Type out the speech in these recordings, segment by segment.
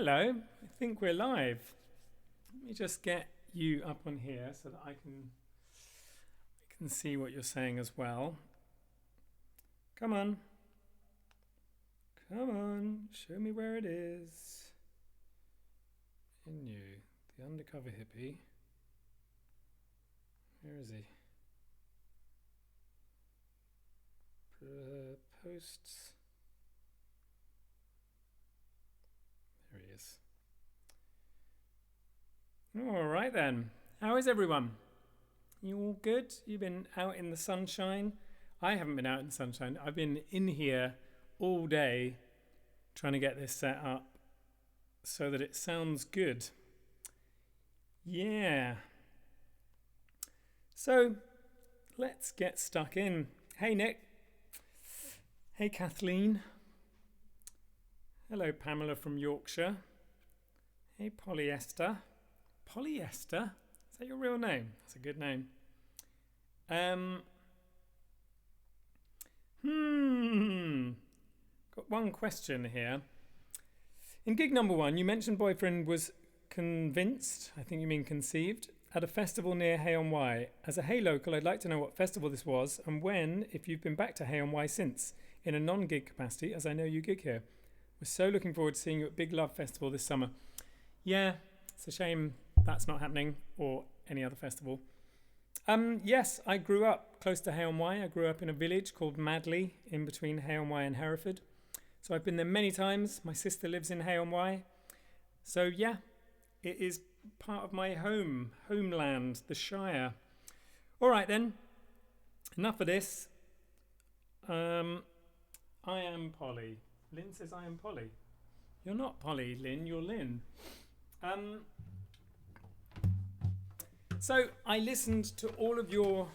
hello. I think we're live. Let me just get you up on here so that I can see what you're saying as well. Come on. Come on. Show me where it is. In you, the Undercover Hippy. Where is he? Posts. There he is. All right then. How is everyone? You all good? You've been out in the sunshine? I haven't been out in the sunshine. I've been in here all day trying to get this set up so that it sounds good. Yeah. So let's get stuck in. Hey Nick. Hey Kathleen. Hello Pamela from Yorkshire. Hey Polyester. Polyester? Is that your real name? That's a good name. Got one question here. In gig number 1, you mentioned boyfriend was convinced, I think you mean conceived, at a festival near Hay-on-Wye. As a Hay local, I'd like to know what festival this was and when, if you've been back to Hay-on-Wye since, in a non-gig capacity, as I know you gig here. We're so looking forward to seeing you at Big Love Festival this summer. Yeah, it's a shame that's not happening, or any other festival. Yes, I grew up close to Hay-on-Wye. I grew up in a village called Madley, in between Hay-on-Wye and Hereford. So I've been there many times. My sister lives in Hay-on-Wye. So yeah, it is part of my homeland, the Shire. All right then, enough of this. I am Polly. Lynn says I am Polly. You're not Polly, Lynn, you're Lynn. So I listened to all of your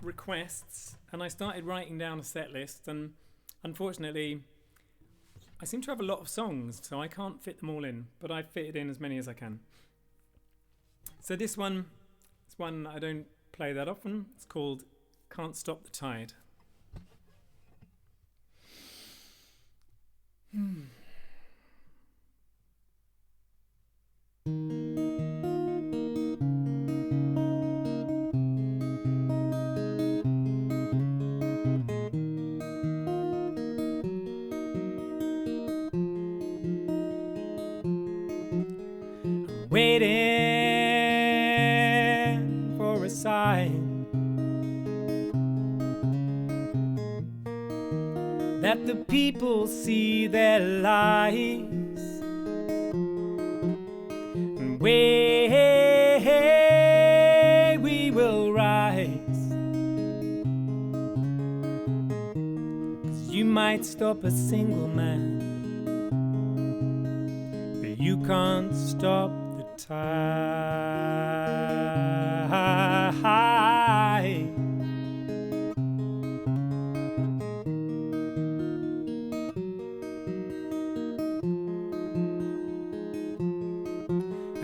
requests and I started writing down a set list, and unfortunately I seem to have a lot of songs, so I can't fit them all in, but I've fitted in as many as I can. So this one is one I don't play that often. It's called Can't Stop the Tide. Waiting for a sign that the people see their lies, and we will rise, 'cause you might stop a single man, but you can't stop the tide.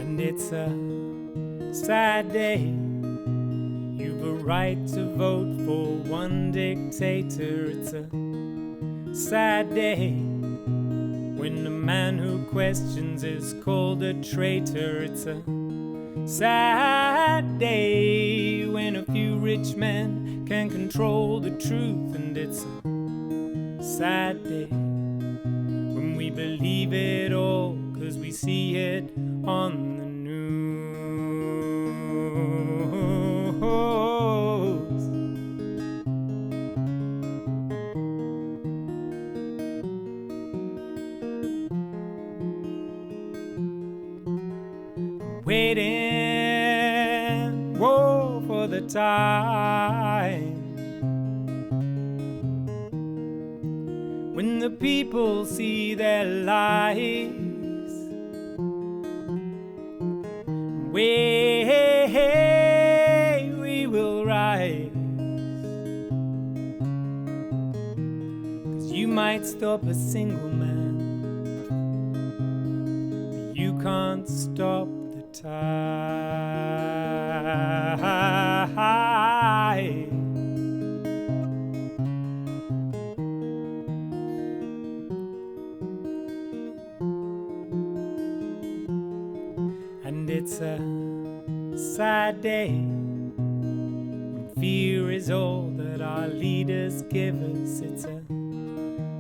And it's a sad day. You've a right to vote for one dictator. It's a sad day when the man who questions is called a traitor. It's a sad day when a few rich men can control the truth. And it's a sad day when we believe it all 'cause we see it on the news. Waiting, whoa, for the time when the people see their lies. We will rise, 'cause you might stop a single man, but you can't stop the tide. it's a sad day when fear is all that our leaders give us. It's a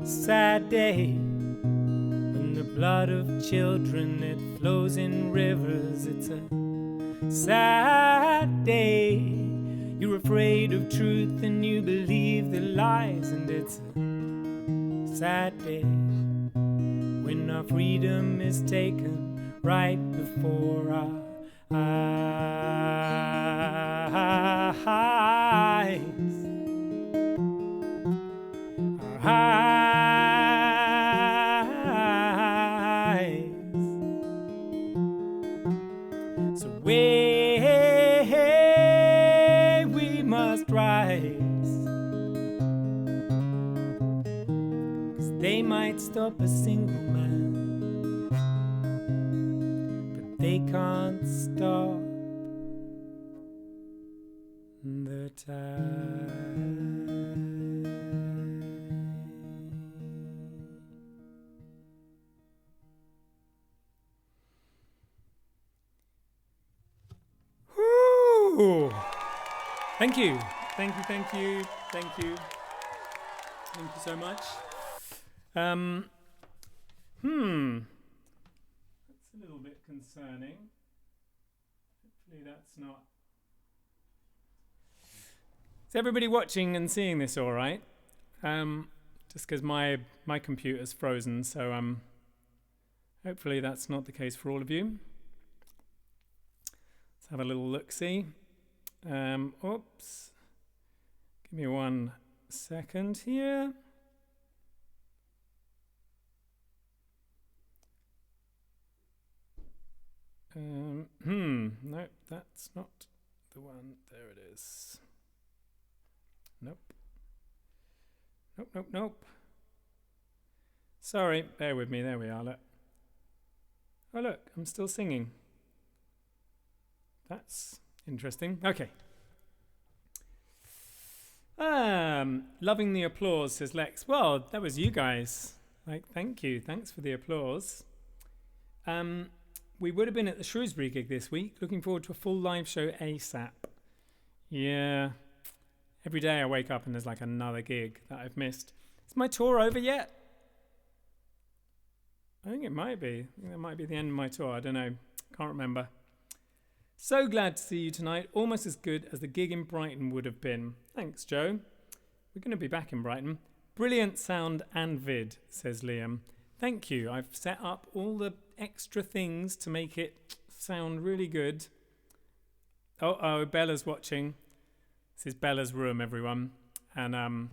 sad day when the blood of children, it flows in rivers. It's a sad day you're afraid of truth and you believe the lies. And it's a sad day when our freedom is taken right before our eyes. Our eyes. So we must rise, 'cause they might stop a single man, but they can't stop the tide. Woo! Thank you. Thank you, thank you, thank you. Thank you so much. That's a little bit concerning. Hopefully that's not... Is everybody watching and seeing this all right? Just because my computer's frozen, so hopefully that's not the case for all of you. Let's have a little look-see. Oops. Give me 1 second here. No, that's not the one. There it is. Nope. Nope. Sorry, bear with me. There we are. Look. Oh, look, I'm still singing. That's interesting. Okay. Loving the applause, says Lex. Well, that was you guys. Thank you. Thanks for the applause. We would have been at the Shrewsbury gig this week. Looking forward to a full live show ASAP. Yeah. Every day I wake up and there's like another gig that I've missed. Is my tour over yet? I think it might be. I think that might be the end of my tour. I don't know. Can't remember. So glad to see you tonight. Almost as good as the gig in Brighton would have been. Thanks, Joe. We're going to be back in Brighton. Brilliant sound and vid, says Liam. Thank you. I've set up all the extra things to make it sound really good. Oh, Bella's watching. This is Bella's room, everyone. And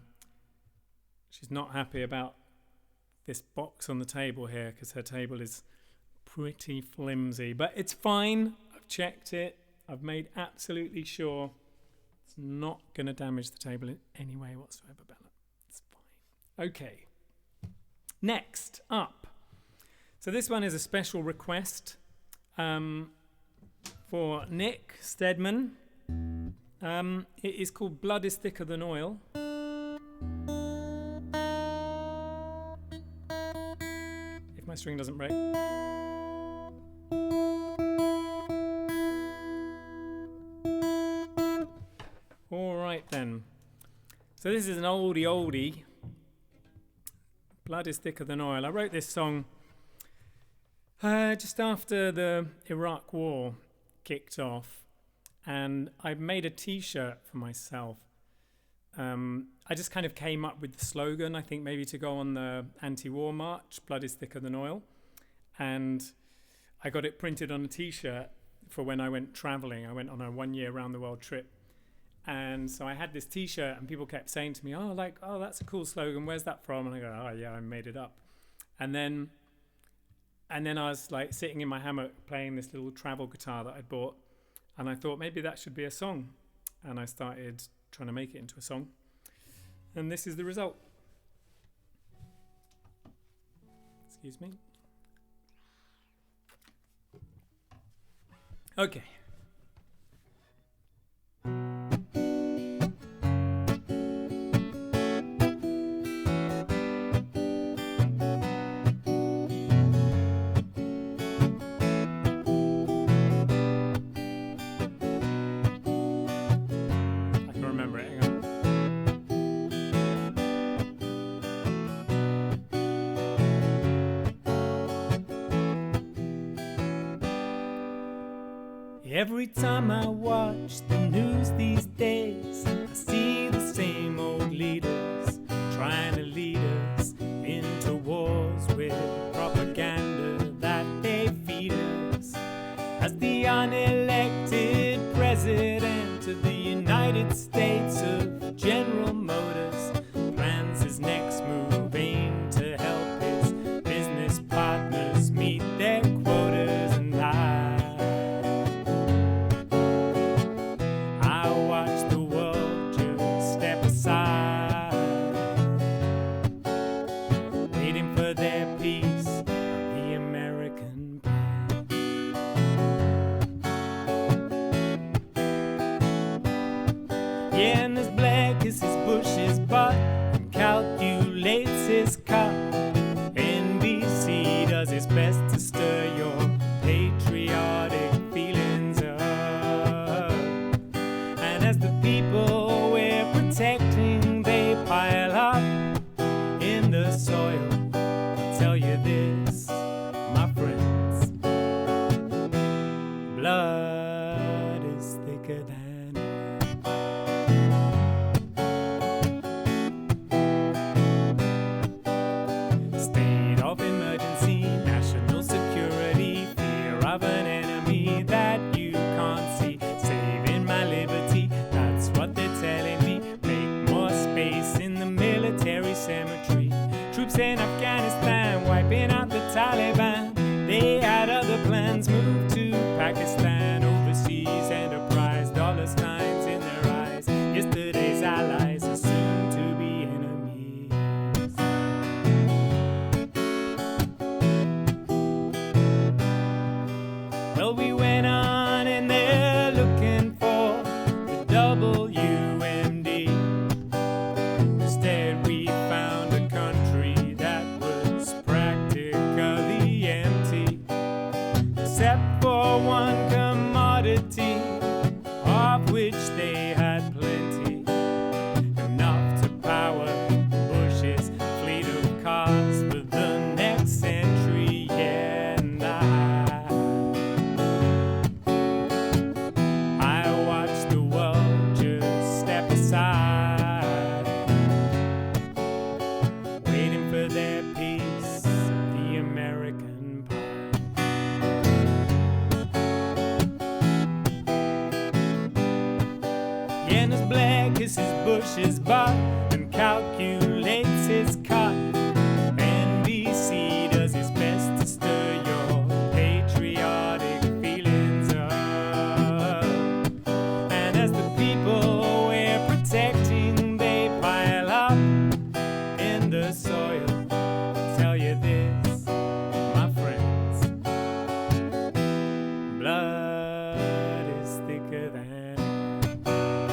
she's not happy about this box on the table here because her table is pretty flimsy. But it's fine. I've checked it. I've made absolutely sure it's not going to damage the table in any way whatsoever, Bella. It's fine. Okay. Next up. So this one is a special request for Nick Stedman. It is called Blood is Thicker Than Oil. If my string doesn't break. All right then. So this is an oldie. Blood is Thicker Than Oil. I wrote this song just after the Iraq War kicked off, and I made a t-shirt for myself. I just kind of came up with the slogan, I think maybe to go on the anti-war march, Blood is Thicker Than Oil, and I got it printed on a t-shirt for when I went traveling. I went on a 1-year round the world trip, and so I had this t-shirt and people kept saying to me, oh, that's a cool slogan, where's that from? And I go, oh yeah, I made it up. And then I was like sitting in my hammock playing this little travel guitar that I'd bought, and I thought maybe that should be a song. And I started trying to make it into a song. And this is the result. Excuse me. Okay. Every time I watch the news these days, I see the same old leaders trying to lead us into wars with propaganda that they feed us. As the unelected president of the United States of General Motors plans his next move aimed to help his business partners meet their quotas, and I watch the world just step aside, waiting for their piece of the American pie. Yeah, and as black as his Bush's butt and calculates his cut, NBC does its best to stir your patriotic feelings up. And as the people we're protecting, they pile up in the soil, I'll tell you this, my friends, blood is thicker than oil. State of emergency, national security, fear of an enemy that you can't see, saving my liberty, that's what they're telling me. Make more space in the military cemetery. Troops in Afghanistan wiping out the Taliban. They had other plans, move to Pakistan. Overseas enterprise, dollar signs in their eyes. Yesterday's allies are soon to be enemies. Well, we went on and they're looking for the WMD. Instead we found a country that was practically empty, except for one commodity, of which they had plenty, enough to power Bush's fleet of cars for the next century. Yeah, and I watch the world just step aside, waiting for their piece of the American pie. Yeah, and as black as his Bush's butt and calculates his cut, NBC does his best to stir your patriotic feelings up. And as the people we're protecting, they pile up in the soil, I'll tell you this, my friends, blood is thicker than oil.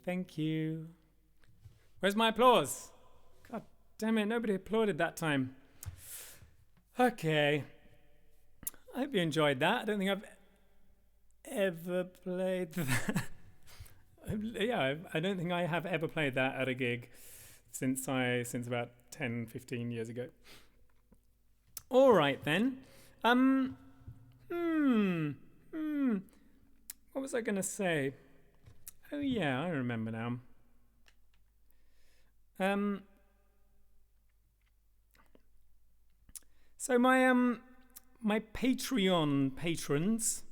Thank you. Where's my applause? God damn it, nobody applauded that time. Okay. I hope you enjoyed that. I don't think I've ever played that. Yeah, I don't think I have ever played that at a gig since about 10, 15 years ago. All right then. What was I going to say? Oh yeah, I remember now. So my Patreon patrons,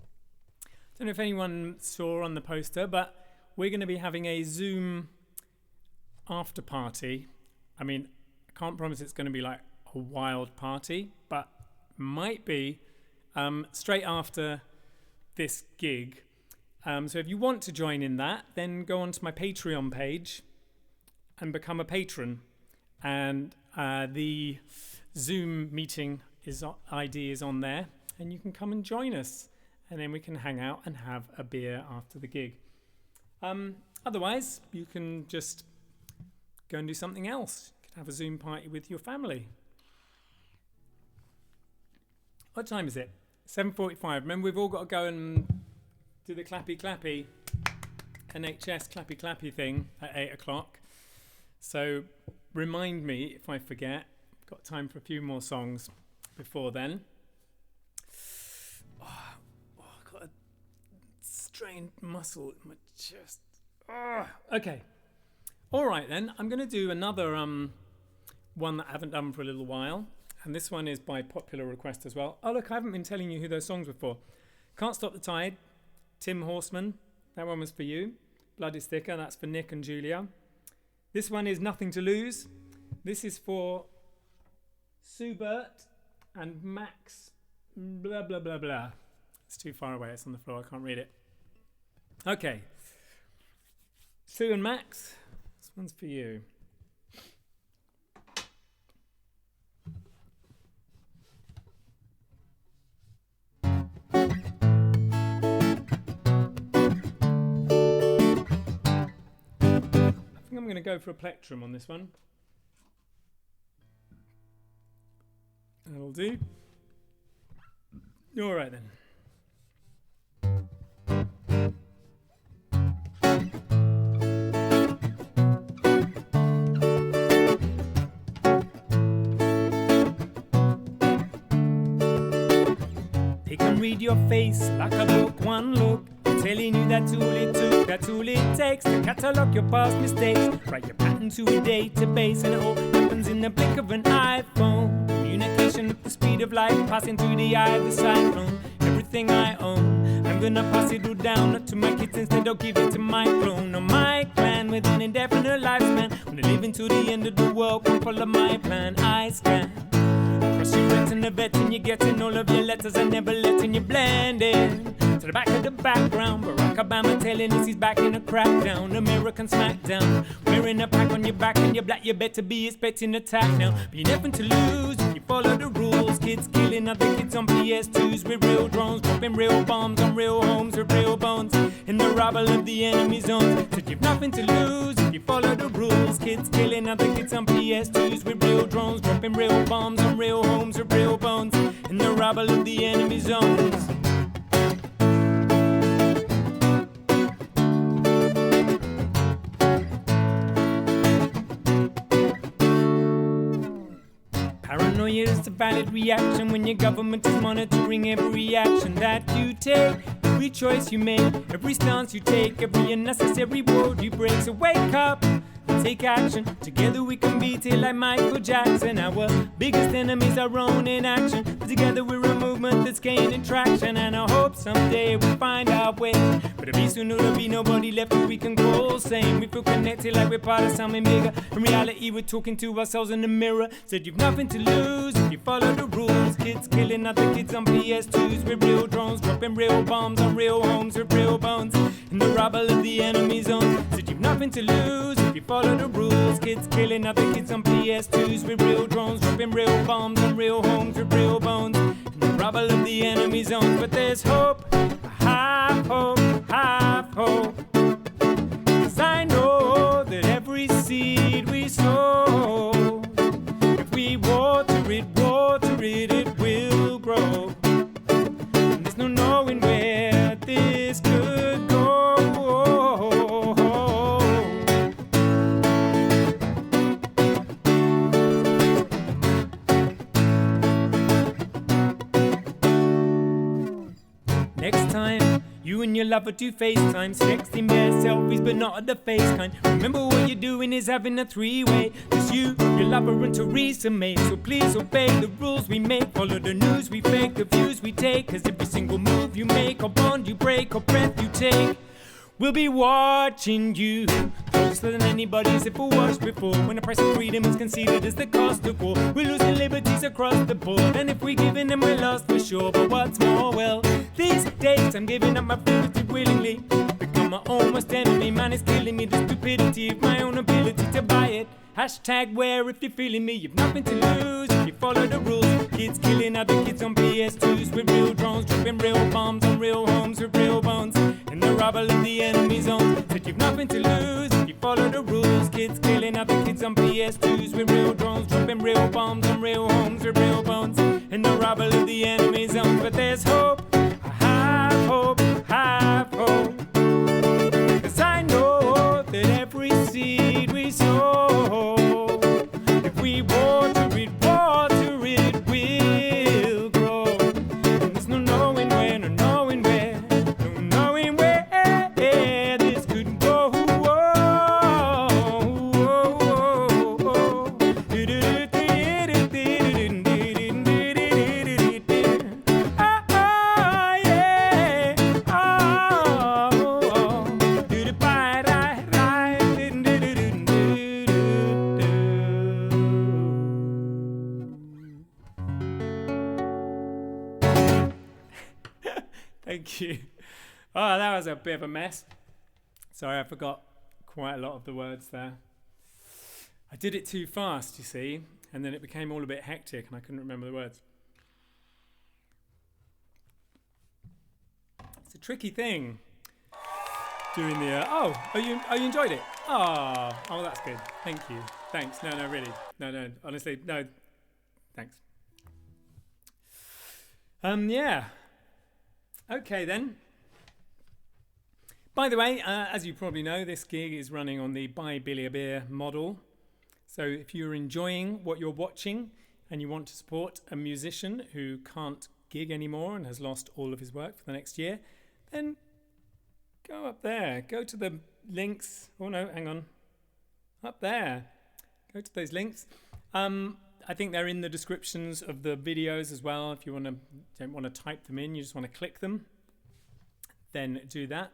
I don't know if anyone saw on the poster, but we're going to be having a Zoom after party. I mean, I can't promise it's going to be like a wild party, but might be straight after this gig. So if you want to join in that, then go onto my Patreon page and become a patron. And the Zoom meeting ID is on there, and you can come and join us, and then we can hang out and have a beer after the gig. Otherwise, you can just go and do something else. You can have a Zoom party with your family. What time is it? 7:45. Remember, we've all got to go and do the clappy clappy NHS clappy clappy thing at 8 o'clock. So remind me if I forget. I've got time for a few more songs before then. I've got a strained muscle in my chest. Okay. All right then. I'm going to do another one that I haven't done for a little while. And this one is by popular request as well. Oh, look, I haven't been telling you who those songs were for. Can't Stop the Tide, Tim Horseman. That one was for you. Blood is Thicker, that's for Nick and Julia. This one is Nothing to Lose. This is for Subert and Max. Blah, blah, blah, blah. It's too far away. It's on the floor. I can't read it. Okay. Sue and Max, this one's for you. I'm going to go for a plectrum on this one. That'll do. All right then. They can read your face like a book, one look. Telling you that's all it took, that's all it takes to catalogue your past mistakes. Write your pattern to a database, and it all happens in the blink of an iPhone. Communication at the speed of light, passing through the eye of the cyclone. Everything I own, I'm gonna pass it all down to my kids instead. I'll give it to my clone or my clan with an indefinite lifespan. When I live until the end of the world, come follow my plan. I scan across your retina, betting you're getting all of your letters and never letting you blend in. To the back of the background, Barack Obama telling us he's back in a crackdown. American smackdown, wearing a pack on your back and you're black, you better be expecting attack now. But you're nothing to lose if you follow the rules. Kids killing other kids on PS2s with real drones, dropping real bombs on real homes with real bones in the rubble of the enemy zones. Said you've nothing to lose if you follow the rules. Kids killing other kids on PS2s with real drones, dropping real bombs on real homes with real bones in the rubble of the enemy zones. Paranoia is a valid reaction when your government is monitoring every action that you take, every choice you make, every stance you take, every unnecessary word you break. So wake up and take action. Together we can beat it like Michael Jackson. Our biggest enemies are our own inaction. But together we're a movement that's gaining traction. And I hope someday we'll find our way. But it'll be soon there'll be nobody left who we can call sane. We feel connected like we're part of something bigger. In reality we're talking to ourselves in the mirror. Said you've nothing to lose if you follow the rules. Kids killing other kids on PS2s with real drones, dropping real bombs on real homes with real bones in the rubble of the enemy zone. Said you've nothing to lose if you follow the rules. Kids killing other kids on PS2s with real drones, dropping real bombs on real homes with real bones in the rubble of the enemy zone. But there's hope, I hope, hope. 'Cause I know that every seed we sow, if we water it, it will grow. And there's no knowing where this could go. Next time you and your lover do FaceTime, sexting bare selfies but not at the face kind. Remember what you're doing is having a three-way. Just you, your lover and Theresa May. So please obey the rules we make. Follow the news we fake, the views we take. 'Cause every single move you make, or bond you break, or breath you take, we'll be watching you closer than anybody's ever watched before. When the price of freedom is considered as the cost of war, we're losing liberties across the board. And if we're giving them, we're lost for sure. But what's more, well, these days I'm giving up my freedom willingly. Become my own worst enemy. Man, it's killing me, the stupidity of my own ability to buy it. Hashtag where if you're feeling me. You've nothing to lose if you follow the rules. Kids killing other kids on PS2s with real drones, dropping real bombs on real homes with real bones in the rubble of the enemy zone. Said you've nothing to lose if you follow the rules. Kids killing other kids on PS2s with real drones, dropping real bombs on real homes with real bones in the rubble of the enemy zone. But there's hope, I have hope, have hope. Thank you. Oh, that was a bit of a mess. Sorry, I forgot quite a lot of the words there. I did it too fast, you see, and then it became all a bit hectic and I couldn't remember the words. It's a tricky thing doing the oh you enjoyed it. Oh, that's good. Thank you. Thanks. No, really. No, honestly, no. Thanks. Yeah. Okay then. By the way, as you probably know, this gig is running on the Buy Billy a Beer model. So if you're enjoying what you're watching and you want to support a musician who can't gig anymore and has lost all of his work for the next year, then go up there. Go to the links. Oh no, hang on. Up there. Go to those links. I think they're in the descriptions of the videos as well. If you don't want to type them in, you just want to click them, then do that.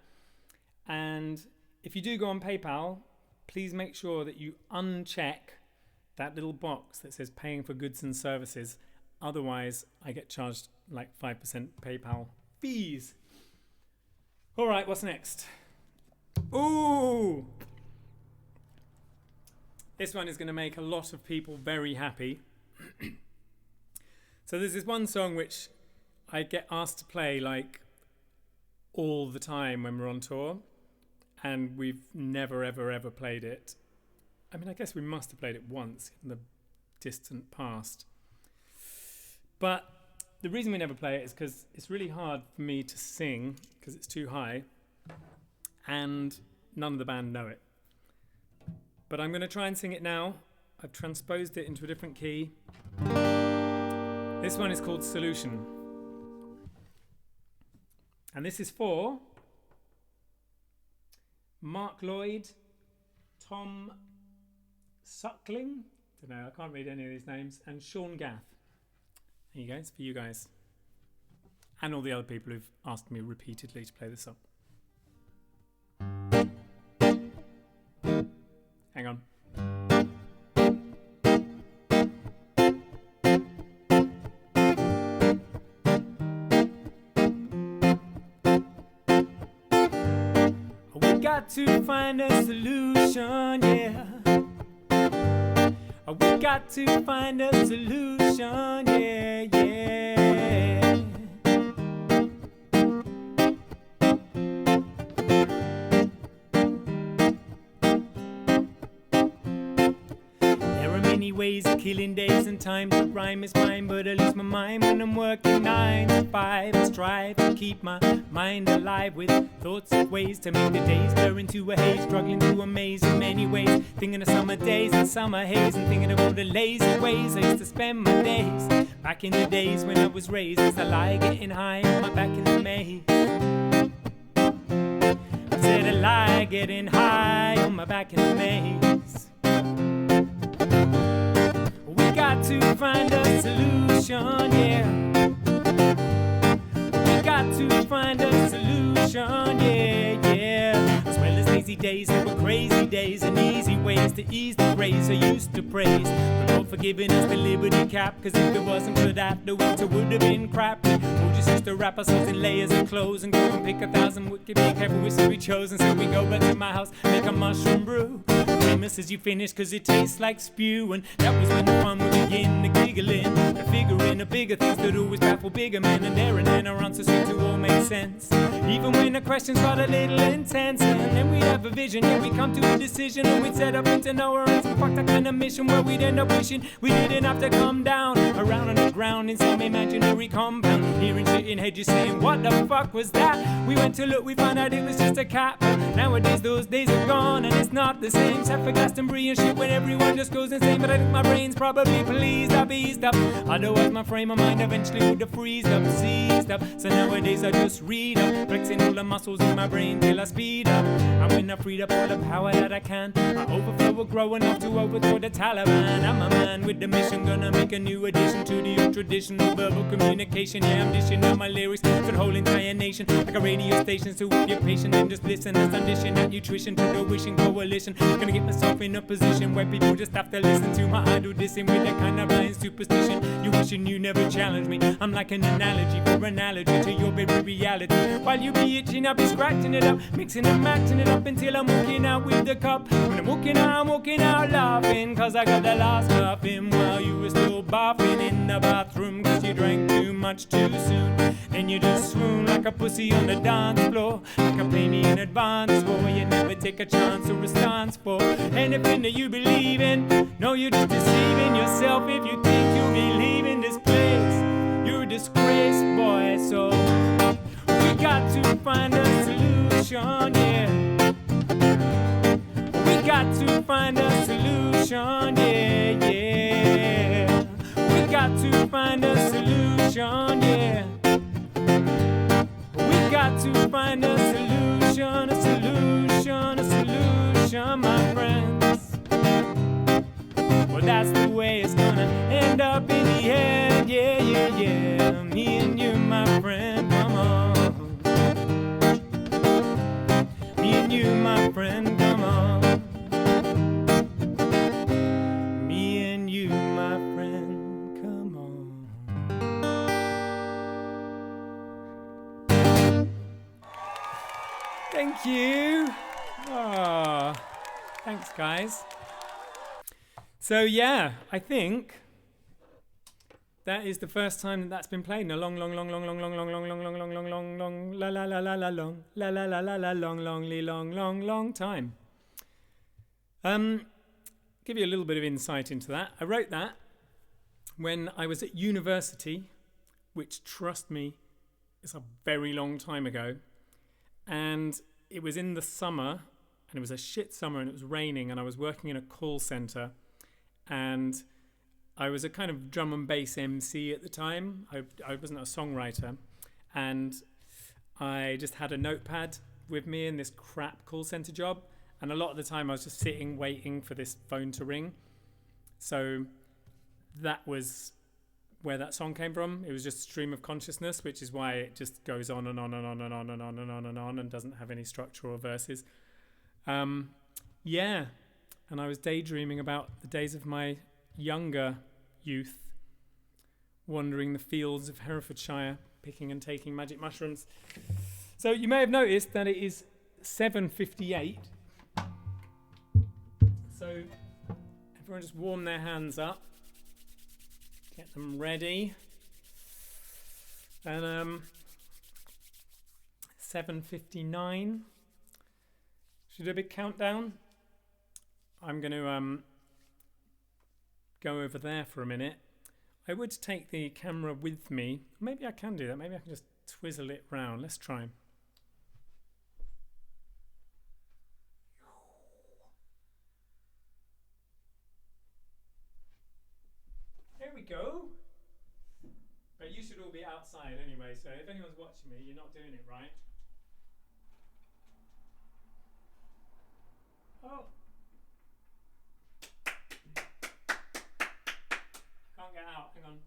And if you do go on PayPal, please make sure that you uncheck that little box that says paying for goods and services. Otherwise, I get charged like 5% PayPal fees. All right, what's next? Ooh! This one is going to make a lot of people very happy. So there's this one song which I get asked to play like all the time when we're on tour, and we've never, ever played it. I mean, I guess we must have played it once in the distant past. But the reason we never play it is because it's really hard for me to sing because it's too high, and none of the band know it. But I'm going to try and sing it now. I've transposed it into a different key. This one is called Solution. And this is for Mark Lloyd, Tom Suckling, don't know, I can't read any of these names, and Sean Gath. There you go, it's for you guys. And all the other people who've asked me repeatedly to play this song. Hang on. We got to find a solution, yeah. We got to find a solution, yeah, yeah. There are many ways of killing days and time. The rhyme is fine, but I lose my mind when I'm working 9 to 5. I strive to keep my mind alive with thoughts of ways to make the days blur into a haze, struggling through a maze in many ways, thinking of summer days and summer haze, and thinking of all the lazy ways I used to spend my days back in the days when I was raised as I lie getting high on my back in the maze. I said I lie getting high on my back in the maze. We got to find a solution, yeah. Got to find a solution, yeah, yeah. As well as lazy days, there were crazy days and easy ways to ease the grace I used to praise. The Lord for giving us the liberty cap, cause if it wasn't for that, the winter would have been crap. We all just used to wrap ourselves in layers of clothes and go and pick 1,000 wicked, be careful which we chose. And so we go back to my house, make a mushroom brew. Grimace as you finish, cause it tastes like spew. And that was when the fun would begin, the giggling, the figuring of bigger things that always baffle bigger men. And there and then our answers seem to all make sense, even when the questions got a little intense. And then we'd have a vision, yeah, we'd come to a decision, and we'd set up into nowhere and fuck that kind of mission where we'd end up wishing we didn't have to come down around on the ground in some imaginary compound, hearing shit in hedges saying, what the fuck was that? We went to look, we found out it was just a cat. But nowadays those days are gone and it's not the same, except for Glastonbury and shit when everyone just goes insane. But I think my brain's probably pleased I've eased up, otherwise my frame of mind eventually would have freezed up, seized up. So nowadays I just read up, flexing all the muscles in my brain till I speed up. And when I freed up all the power that I can, my overflow will grow enough to overthrow the Taliban. I'm a man with the mission, gonna make a new addition to the old tradition of verbal communication. Yeah, I'm dishing out my my lyrics to the whole entire nation. Like a radio station, so if you're patient and just listen, that's condition, that nutrition to the wishing coalition. Gonna get myself in a position where people just have to listen to my idol dissing with that kind of blind superstition. You wishing you never challenged me. I'm like an analogy for analogy to your baby reality. While you be itching, I'll be scratching it up, mixing and matching it up until I'm walking out with the cup. When I'm walking out laughing, cause I got the last muffin while you were still bathing in the bathroom, cause you drank too much too soon. And you just swoon like a pussy on the dance floor, like a pay me in advance for. You never take a chance or a stance for anything that you believe in. No, you're just deceiving yourself if you think you'll be leaving this place. You're a disgrace, boy, so we got to find a solution, yeah. We got to find a solution, yeah, yeah. We got to find a solution, yeah. We got to find a solution, a solution, a solution, my friends. Well, that's the way it's gonna end up in the end, yeah, yeah, yeah. Me and you, my friend, come on. Me and you, my friend, come on. Me and you, my friend, come on. Thank you. Oh, thanks, guys. So yeah, I think that is the first time that's been played in a long, long, long, long, long, long, long, long, long, long, long, long, long, long, la la la la la long, la la la la la long, long time. Give you a little bit of insight into that. I wrote that when I was at university, which, trust me, is a very long time ago. And it was in the summer, and it was a shit summer, and it was raining, and I was working in a call center, and I was a kind of drum and bass MC at the time. I wasn't a songwriter, and I just had a notepad with me in this crap call center job, and a lot of the time I was just sitting waiting for this phone to ring. So that was where that song came from. It was just stream of consciousness, which is why it just goes on and on and on and on and on and on and on and doesn't have any structure or verses. Yeah, and I was daydreaming about the days of my younger youth, wandering the fields of Herefordshire, picking and taking magic mushrooms. So you may have noticed that it is 7:58. So everyone just warm their hands up. Get them ready. And 7:59. Should we do a big countdown? I'm going to go over there for a minute. I would take the camera with me. Maybe I can do that. Maybe I can just twizzle it round. Let's try. There we go. But you should all be outside anyway, so if anyone's watching me, you're not doing it right. Oh. Can't get out, hang on.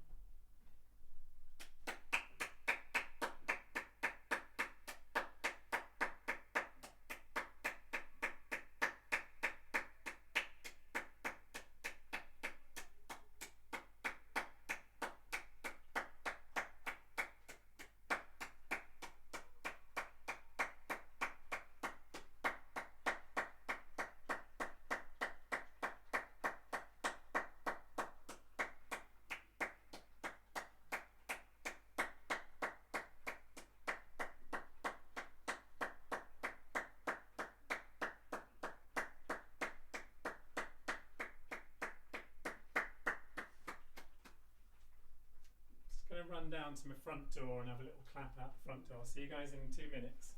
Going to run down to my front door and have a little clap out the front door. See you guys in 2 minutes.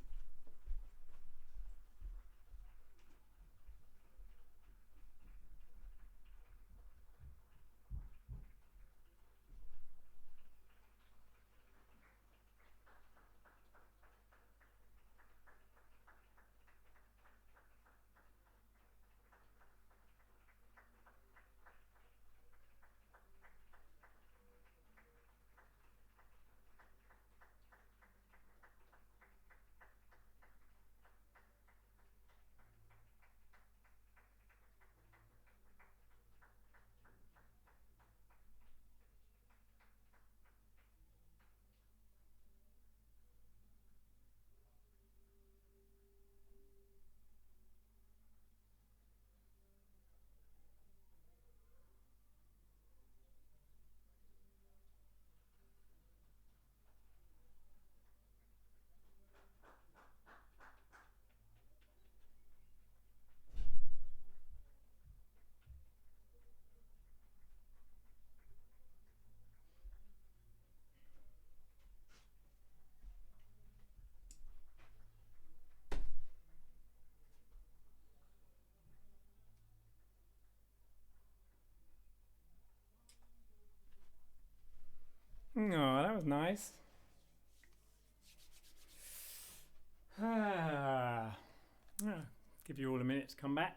Oh, that was nice. Give you all a minute to come back.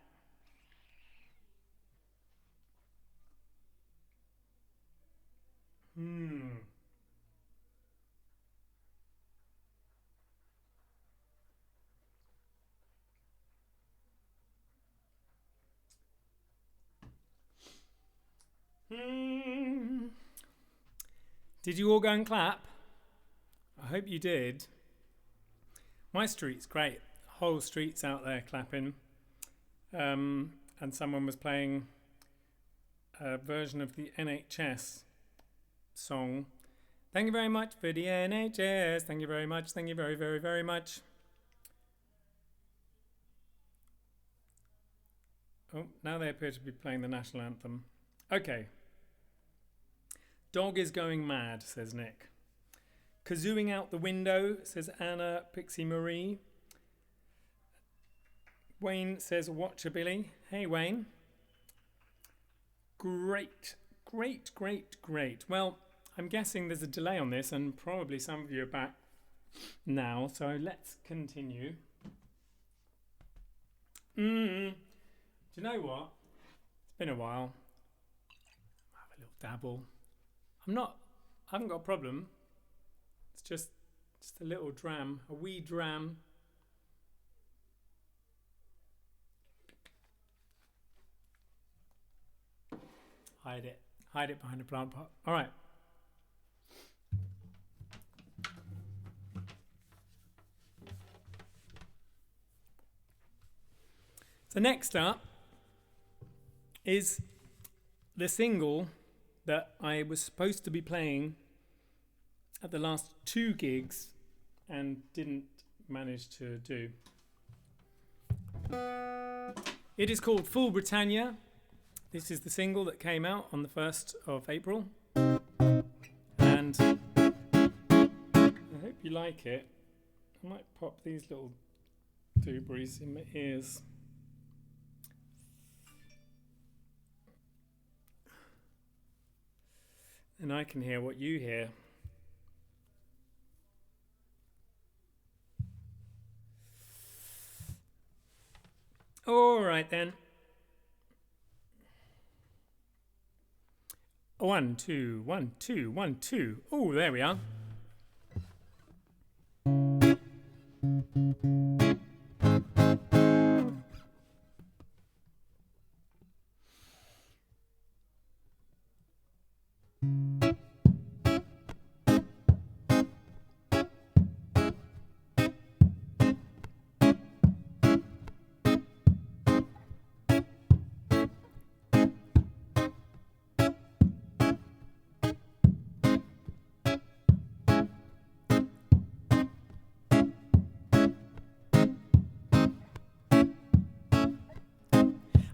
Did you all go and clap? I hope you did. My street's great. Whole street's out there clapping. And someone was playing a version of the NHS song. Thank you very much for the NHS. Thank you very much. Thank you very, very, very much. Oh, now they appear to be playing the national anthem. Okay. Dog is going mad, says Nick. Kazooing out the window, says Anna Pixie Marie. Wayne says, Watchabilly. Hey, Wayne. Great, great, great, great. Well, I'm guessing there's a delay on this, and probably some of you are back now, so let's continue. Do you know what? It's been a while. I'll have a little dabble. I haven't got a problem. It's just a little dram, a wee dram. Hide it behind a plant pot. All right. So next up is the single that I was supposed to be playing at the last 2 gigs and didn't manage to do. It is called Full Britannia. This is the single that came out on the 1st of April. And I hope you like it. I might pop these little doobies in my ears. And I can hear what you hear. All right then. 1, 2, 1, 2, 1, 2. Oh, there we are.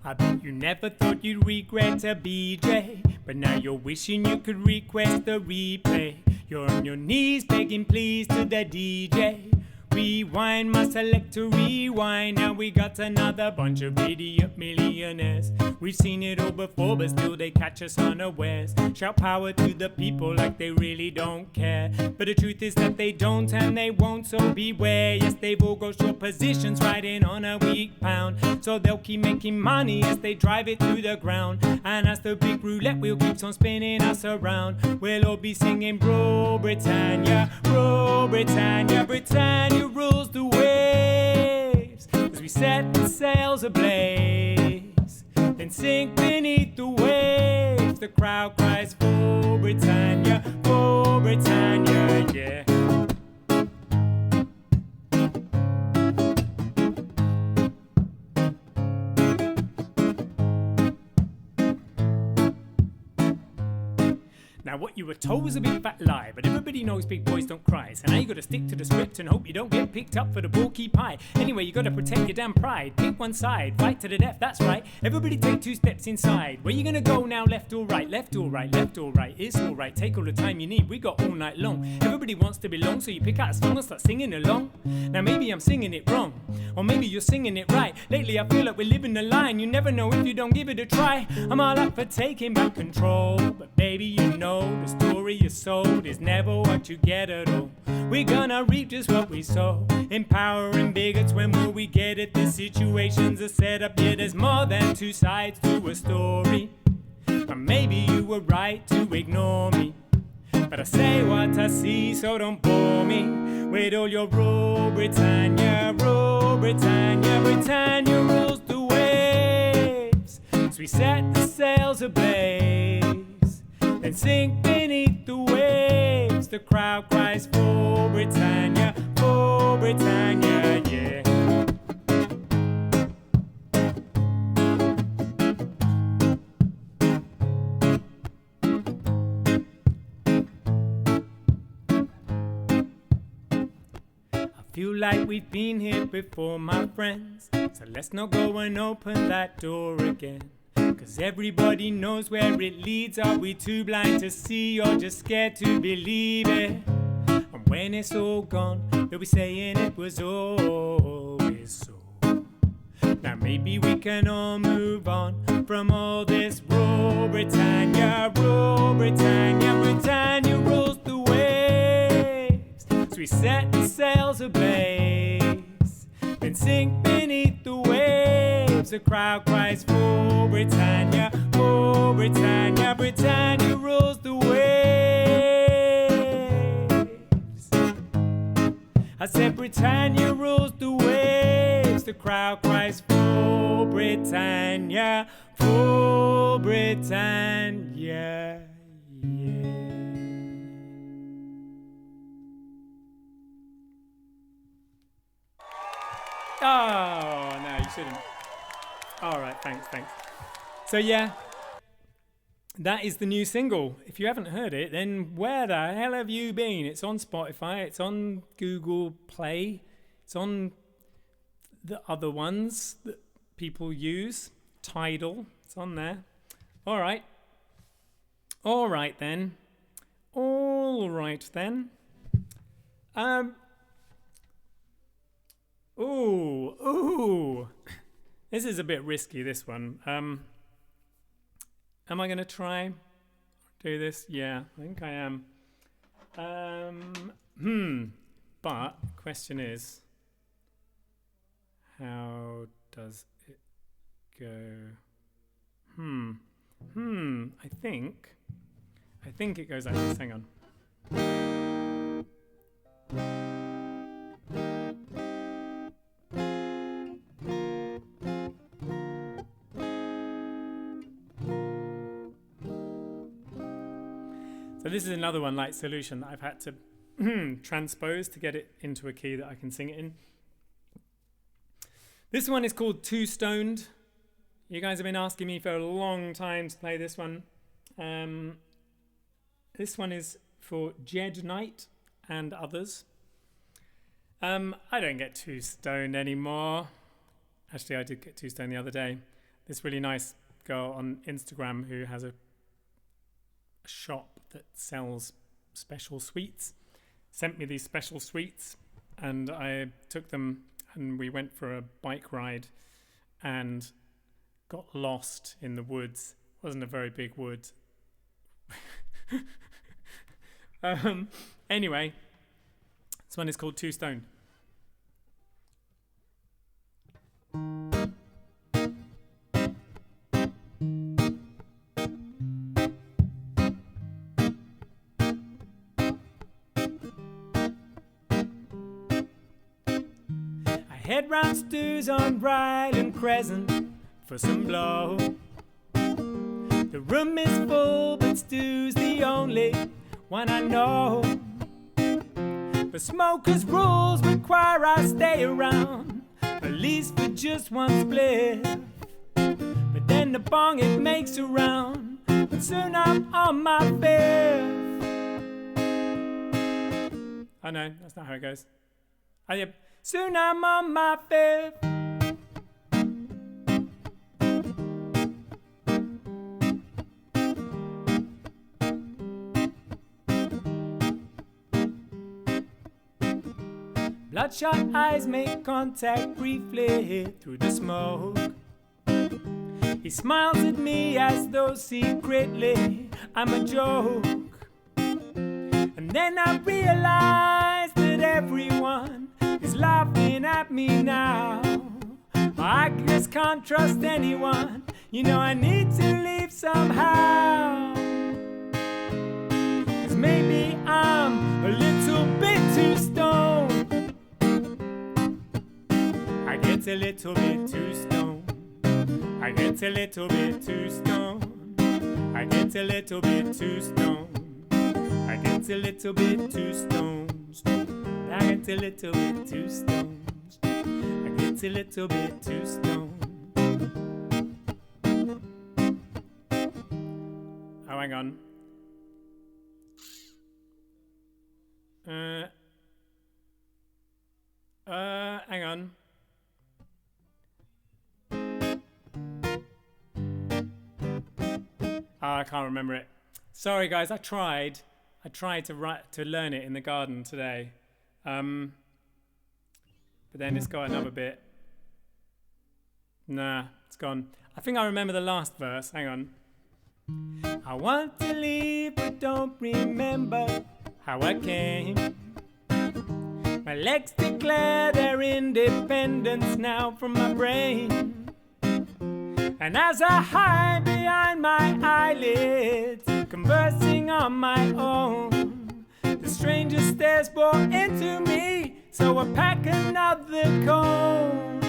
I bet you never thought you'd regret a BJ, but now you're wishing you could request a replay. You're on your knees begging please to the DJ. Rewind, my selector, rewind. Now we got another bunch of idiot millionaires. We've seen it all before, but still they catch us unawares. Shout power to the people like they really don't care. But the truth is that they don't and they won't, so beware. Yes, they've all got short positions riding on a weak pound. So they'll keep making money as they drive it through the ground. And as the big roulette wheel keeps on spinning us around, we'll all be singing Rule Britannia, Rule Britannia, Britannia rules the waves. As we set the sails ablaze, then sink beneath the waves. The crowd cries for Britannia, yeah. Now what you were told was a big fat lie, but everybody knows big boys don't cry. So now you gotta stick to the script and hope you don't get picked up for the bulky pie. Anyway, you gotta protect your damn pride. Pick one side, fight to the death, that's right. Everybody take 2 steps inside. Where you gonna go now, left or right? Left or right, left or right, it's alright. Take all the time you need, we got all night long. Everybody wants to belong, so you pick out a song and start singing along. Now maybe I'm singing it wrong, or maybe you're singing it right. Lately I feel like we're living the line. You never know if you don't give it a try. I'm all up for taking back control, but baby you know the A story you sold is never what you get at all. We're gonna reap just what we sow. Empowering bigots, when will we get it? The situations are set up, yeah, there's more than two sides to a story. And maybe you were right to ignore me, but I say what I see, so don't bore me with all your rule, Britannia, Britannia. Britannia rules the waves, so we set the sails ablaze, then sink beneath the waves. The crowd cries for Britannia, yeah. Feel like we've been here before, my friends, so let's not go and open that door again. Cause everybody knows where it leads. Are we too blind to see, or just scared to believe it? And when it's all gone, they'll be saying it was always so. Now maybe we can all move on from all this. Rule Britannia, Britannia rules the waves. So we set the sails ablaze, then sink beneath the waves. The crowd cries for Britannia, Britannia. Britannia rules the waves. I said Britannia rules the waves. The crowd cries for Britannia, yeah. Oh, no, you shouldn't. All right, thanks. So, yeah, that is the new single. If you haven't heard it, then where the hell have you been? It's on Spotify, it's on Google Play, it's on the other ones that people use. Tidal, it's on there. All right then. Ooh. This is a bit risky, this one. Am I going to try do this? Yeah, I think I am. But question is, how does it go? I think it goes like this. Hang on. So this is another one like Solution that I've had to transpose to get it into a key that I can sing it in. This one is called Too Stoned. You guys have been asking me for a long time to play this one. This one is for Jed Knight and others. I don't get too stoned anymore. Actually, I did get too stoned the other day. This really nice girl on Instagram who has a shop that sells special sweets sent me these special sweets, and I took them and we went for a bike ride and got lost in the woods. It wasn't a very big wood. Anyway, this one is called Too Stoned. Head round Stews on Ryland Crescent for some blow. The room is full, but Stew's the only one I know. But smokers' rules require I stay around, at least for just one split. But then the bong it makes around, and soon I'm on my fifth. Oh no, that's not how it goes. Oh yeah. Soon I'm on my fifth. Bloodshot eyes make contact briefly through the smoke. He smiles at me as though secretly I'm a joke. then I realized that everyone is laughing at me now. I just can't trust anyone. You know I need to leave somehow. 'Cause maybe I'm a little bit too stoned. I get a little bit too stoned. I get a little bit too stoned. I get a little bit too stoned. I get a little bit too stoned. I get a little bit too stoned. I get a little bit too stoned. Oh, hang on. Hang on. Oh, I can't remember it. Sorry, guys. I tried to learn it in the garden today, but then it's got another bit. Nah, it's gone. I think I remember the last verse. Hang on. I want to leave, but don't remember how I came. My legs declare their independence now from my brain. And as I hide behind my eyelids, conversing on my own, the stranger stares more into me, so I pack another cone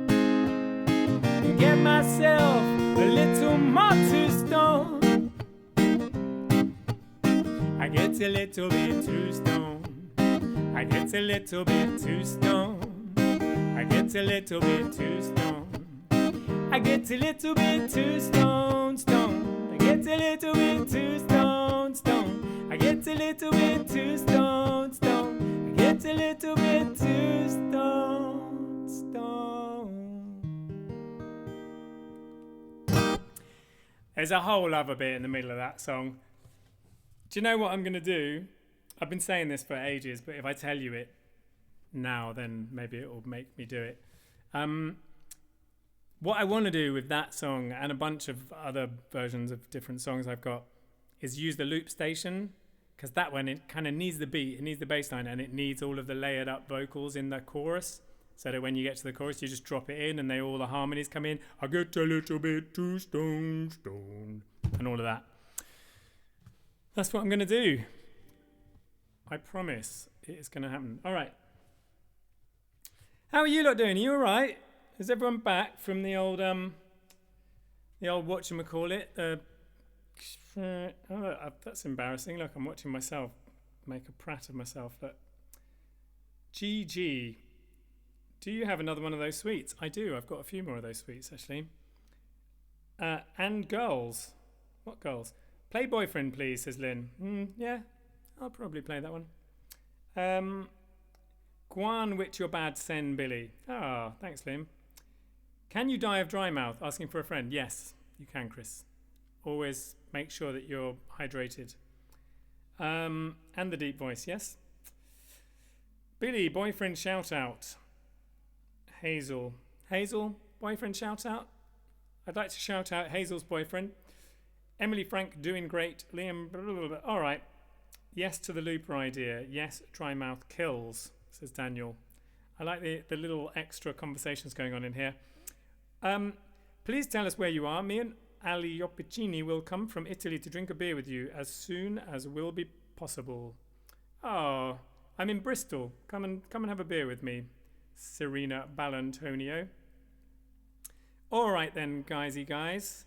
and get myself a little more too stoned. I get a little bit too stoned. I get a little bit too stoned. I get a little bit too stoned. I get a little bit too stoned, stoned. I get a little bit too stoned, stoned. I get a little bit too stoned, stoned. I get a little bit too stoned, stoned. There's a whole other bit in the middle of that song. Do you know what I'm going to do? I've been saying this for ages, but if I tell you it now, then maybe it will make me do it. What I want to do with that song and a bunch of other versions of different songs I've got is use the loop station, because that one, it kind of needs the beat, it needs the bass line, and it needs all of the layered up vocals in the chorus, so that when you get to the chorus, you just drop it in and all the harmonies come in. I get a little bit too stoned, stoned, and all of that. That's what I'm going to do. I promise it is going to happen. All right. How are you lot doing? Are you all right? Is everyone back from the old whatchamacallit? That's embarrassing. Look, I'm watching myself make a prat of myself. Look. GG. Do you have another one of those sweets? I do. I've got a few more of those sweets, actually. And girls. What girls? Play boyfriend, please, says Lynn. Yeah, I'll probably play that one. Guan, which your bad sen, Billy. Ah, thanks, Liam. Can you die of dry mouth? Asking for a friend. Yes, you can, Chris. Always make sure that you're hydrated. And the deep voice, yes? Billy, boyfriend shout out. Hazel. Hazel, boyfriend shout out? I'd like to shout out Hazel's boyfriend. Emily Frank, doing great. Liam, blah, blah, blah. All right. Yes to the looper idea. Yes, dry mouth kills, says Daniel. I like the little extra conversations going on in here. Please tell us where you are. Me and Ali Oppicini will come from Italy to drink a beer with you as soon as will be possible. Oh, I'm in Bristol. Come and have a beer with me. Serena Ballantonio. All right then, guys.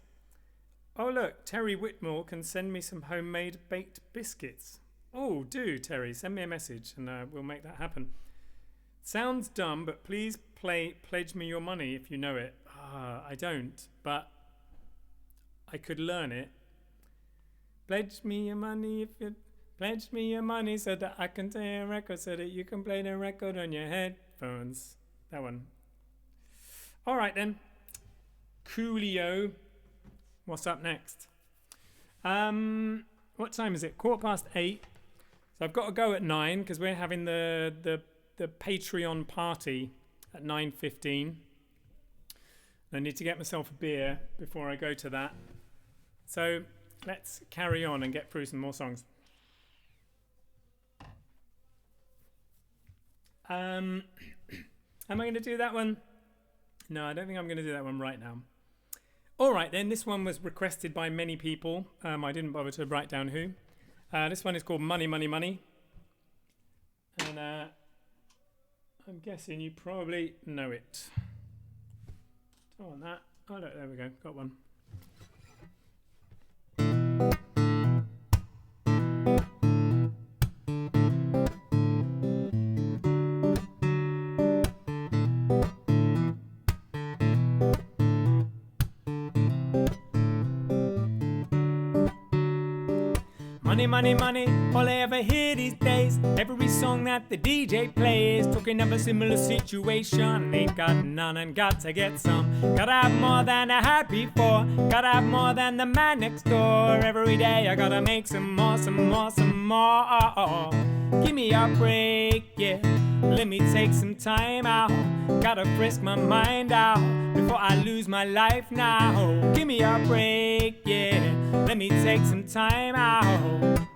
Oh look, Terry Whitmore can send me some homemade baked biscuits. Oh, do Terry, send me a message and we'll make that happen. Sounds dumb, but please pledge me your money if you know it. I don't, but I could learn it. Pledge me your money so that I can play a record, so that you can play the record on your headphones. That one. All right then. Coolio. What's up next? What time is it? 8:15. So I've got to go at 9 because we're having the Patreon party at 9:15. I need to get myself a beer before I go to that. So let's carry on and get through some more songs. Am I going to do that one? No, I don't think I'm going to do that one right now. All right, then. This one was requested by many people. I didn't bother to write down who. This one is called Money, Money, Money. And I'm guessing you probably know it. Don't want that. Oh, look, there we go. Got one. Money, money, money, all I ever hear these days. Every song that the DJ plays, talking of a similar situation. Ain't got none and got to get some. Gotta have more than I had before. Gotta have more than the man next door. Every day I gotta make some more, some more, some more. Give me a break, yeah. Let me take some time out. Gotta frisk my mind out before I lose my life now. Give me a break, yeah. Let me take some time out.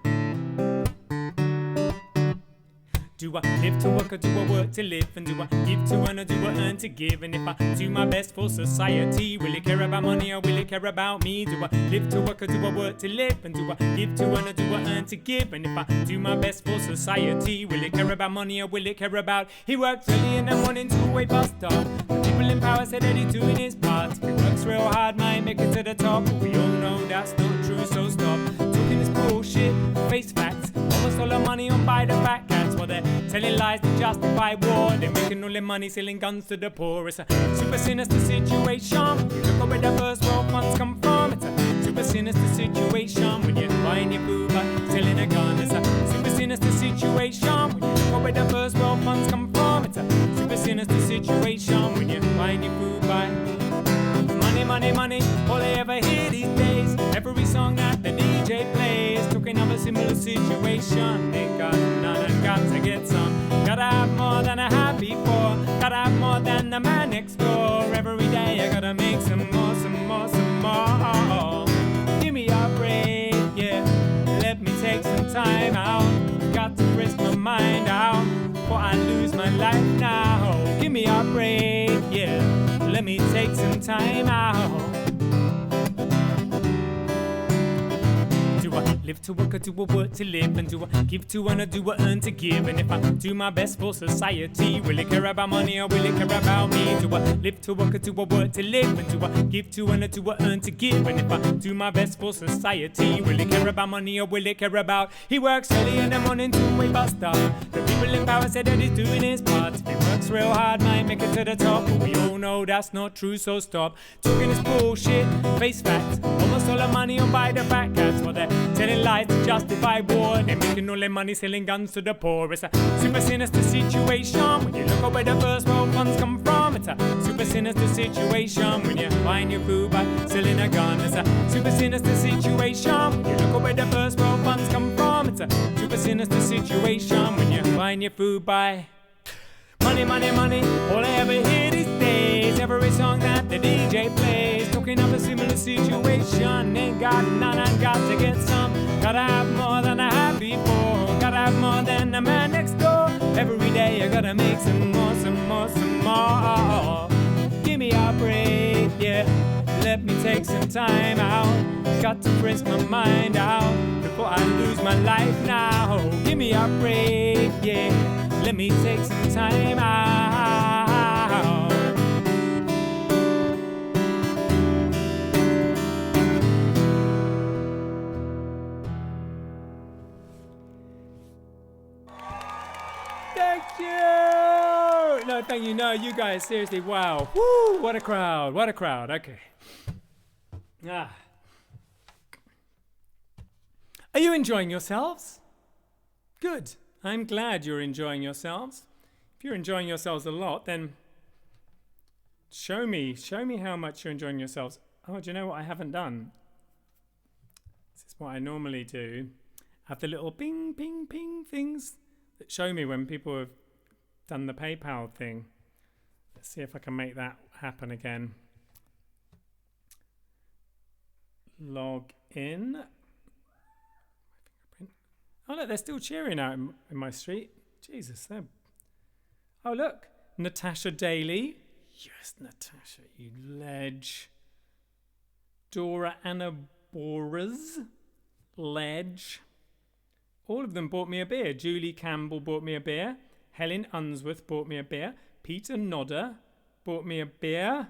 Do I live to work or do I work to live? And do I give to earn or do I earn to give? And if I do my best for society, will it care about money or will it care about me? Do I live to work or do I work to live? And do I give to earn or do I earn to give? And if I do my best for society, will it care about money or will it care about? He works early in the morning to a bus stop. The people in power say that he's doing his part. He works real hard, might make it to the top. But we all know that's not true, so stop talking this bullshit, face facts. Almost all the money on buy the fat cats. While they're telling lies to justify war. They're making all their money selling guns to the poor. It's a super sinister situation. You look at where the first world funds come from. It's a super sinister situation when you're buying your food by selling a gun. It's a super sinister situation when you look at where the first world funds come from. It's a super sinister situation when you're buying your food by money, money, money. All I ever hear these days. Every song that the DJ plays, talking of a similar situation. Ain't got none and got to get some. Gotta have more than I had before. Gotta have more than the man next door. Every day I gotta make some more, some more, some more. Give me a break, yeah. Let me take some time out. Got to frisk my mind out before I lose my life now. Give me a break, yeah. Let me take some time out. Do I live to work or do I work to live? And do I give to earn or do I earn to give? And if I do my best for society, will it care about money or will it care about me? Do I live to work or do I work to live? And do I give to earn or do I earn to give? And if I do my best for society, will it care about money or will it care about? He works early in the morning to a bus stop. The people in power say that he's doing his part. If he works real hard, might make it to the top. But we all know that's not true, so stop talking this bullshit, face facts. Almost all the money on buy the fat cats. While they're telling lies to justify war. They're making all their money selling guns to the poor. It's a super sinister situation when you look at where the first world funds come from. It's a super sinister situation when you're buying your food by selling a gun. It's a super sinister situation when you look at where the first world funds come from. It's a super sinister situation when you're buying your food by money, money, money. All I ever hear these days. Every song that the DJ plays, talking of a similar situation. Ain't got none and got to get some. Gotta have more than I had before. Gotta have more than the man next door. Every day I gotta make some more, some more, some more. Give me a break, yeah. Let me take some time out. Got to frisk my mind out before I lose my life now. Give me a break, yeah. Let me take some time out. Thank you! No, thank you. No, you guys, seriously, wow. Woo! What a crowd. What a crowd. Okay. Are you enjoying yourselves? Good. I'm glad you're enjoying yourselves. If you're enjoying yourselves a lot, then show me how much you're enjoying yourselves. Oh, do you know what I haven't done? This is what I normally do. I have the little ping, ping, ping things that show me when people have done the PayPal thing. Let's see if I can make that happen again. Log in. Oh look, they're still cheering out in my street. Jesus, they're Oh, look. Natasha Daly. Yes, Natasha, you ledge. Dora Anna Boras. Ledge. All of them bought me a beer. Julie Campbell bought me a beer. Helen Unsworth bought me a beer. Peter Nodder bought me a beer.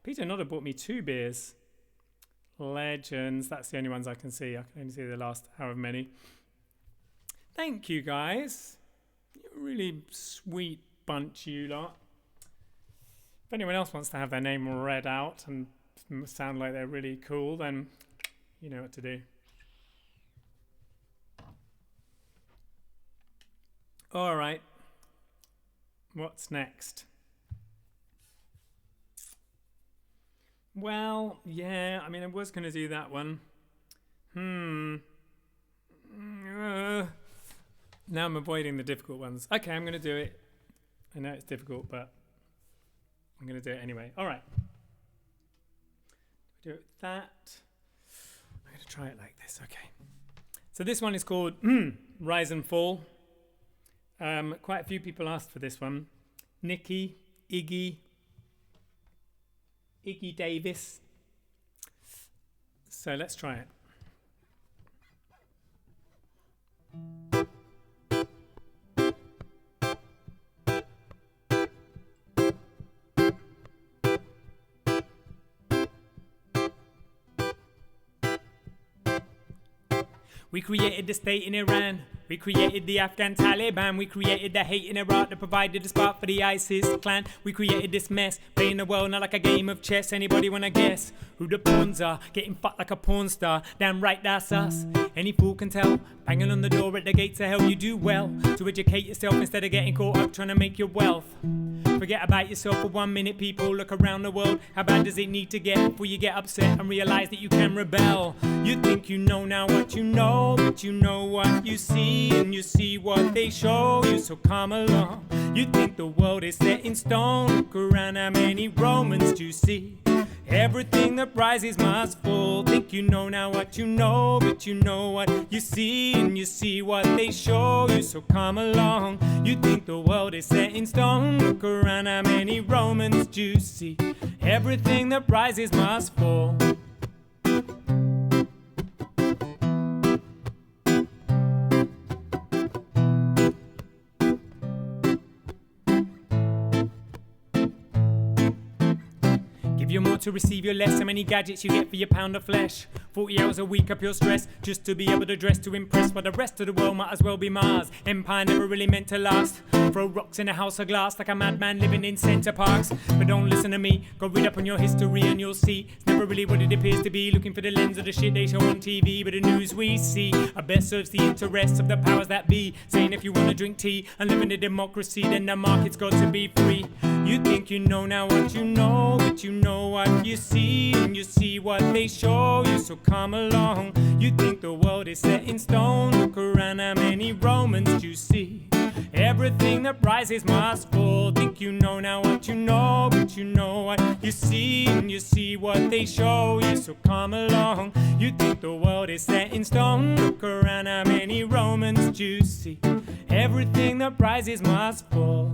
Peter Nodder bought me 2 beers. Legends. That's the only ones I can see. I can only see the last however many. Thank you, guys. You're a really sweet bunch, you lot. If anyone else wants to have their name read out and sound like they're really cool, then you know what to do. All right. What's next? Well, yeah, I mean, I was going to do that one. Now I'm avoiding the difficult ones. Okay, I'm going to do it. I know it's difficult, but I'm going to do it anyway. All right. Do it with that. I'm going to try it like this. Okay. So this one is called Rise and Fall. Quite a few people asked for this one. Nikki, Iggy Davis. So let's try it. We created the state in Iran. We created the Afghan Taliban. We created the hate in Iraq that provided a spot for the ISIS clan. We created this mess, playing the world not like a game of chess. Anybody wanna guess who the pawns are? Getting fucked like a porn star. Damn right, that's us. Any fool can tell. Banging on the door at the gates of hell. You do well to educate yourself instead of getting caught up trying to make your wealth. Forget about yourself for 1 minute, people. Look around the world. How bad does it need to get before you get upset and realize that you can rebel? You think you know now what you know, but you know what you see, and you see what they show you, so come along. You think the world is set in stone. Look around, how many Romans do you see? Everything that rises must fall. Think you know now what you know, but you know what you see, and you see what they show you, so come along. You think the world is set in stone. Look around, how many Romans do you see? Everything that rises must fall. You're more to receive your less. How many gadgets you get for your pound of flesh? 40 hours a week of pure stress just to be able to dress to impress. But the rest of the world might as well be Mars. Empire never really meant to last. Throw rocks in a house of glass like a madman living in Centre Parks. But don't listen to me. Go read up on your history and you'll see it's never really what it appears to be. Looking for the lens of the shit they show on TV, but the news we see I best serves the interests of the powers that be. Saying if you want to drink tea and live in a democracy, then the market's got to be free. You think you know now what you know, but you know what you see, and you see what they show you, so come along. You think the world is set in stone. Look around, how many Romans do you see? Everything that rises must fall. Think you know now what you know, but you know what you see, and you see what they show you, so come along. You think the world is set in stone. Look around, how many Romans do you see? Everything that rises must fall.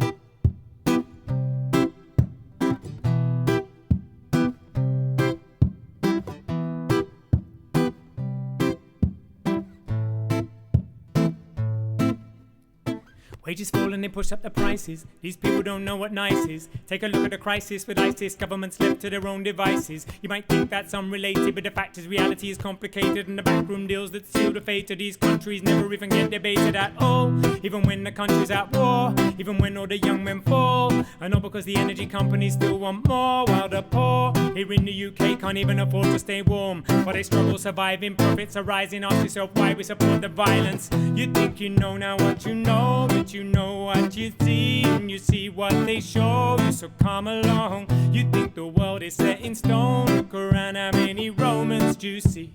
Wages fall and they push up the prices. These people don't know what nice is. Take a look at the crisis with ISIS. Governments left to their own devices. You might think that's unrelated, but the fact is reality is complicated, and the backroom deals that seal the fate of these countries never even get debated at all. Even when the country's at war, even when all the young men fall, and all because the energy companies still want more, while the poor here in the UK can't even afford to stay warm. But they struggle surviving, profits are rising. Ask yourself why we support the violence. You think you know now what you know, but you know what you see, and you see what they show you, so come along. You think the world is set in stone. Look around, how many Romans do you see?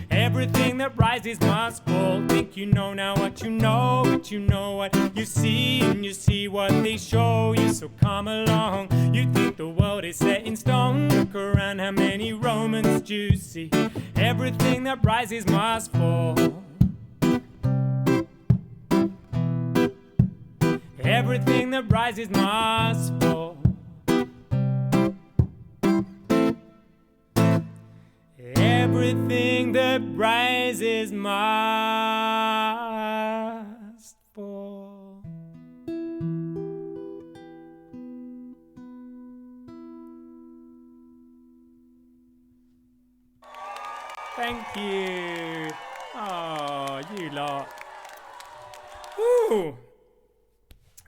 Everything that rises must fall. Think you know now what you know, but you know what you see, and you see what they show you, so come along. You think the world is set in stone. Look around, how many Romans do you see? Everything that rises must fall. Everything that rises must fall. Everything that rises must fall. Thank you. Oh, you lot. Woo!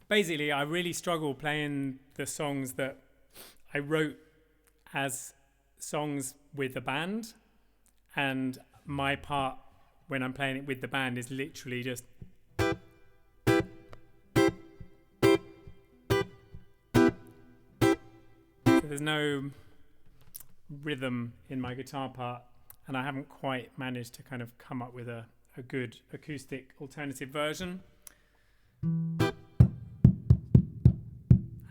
Basically, I really struggle playing the songs that I wrote as songs with the band, and my part when I'm playing it with the band is literally just so there's no rhythm in my guitar part, and I haven't quite managed to kind of come up with a good acoustic alternative version.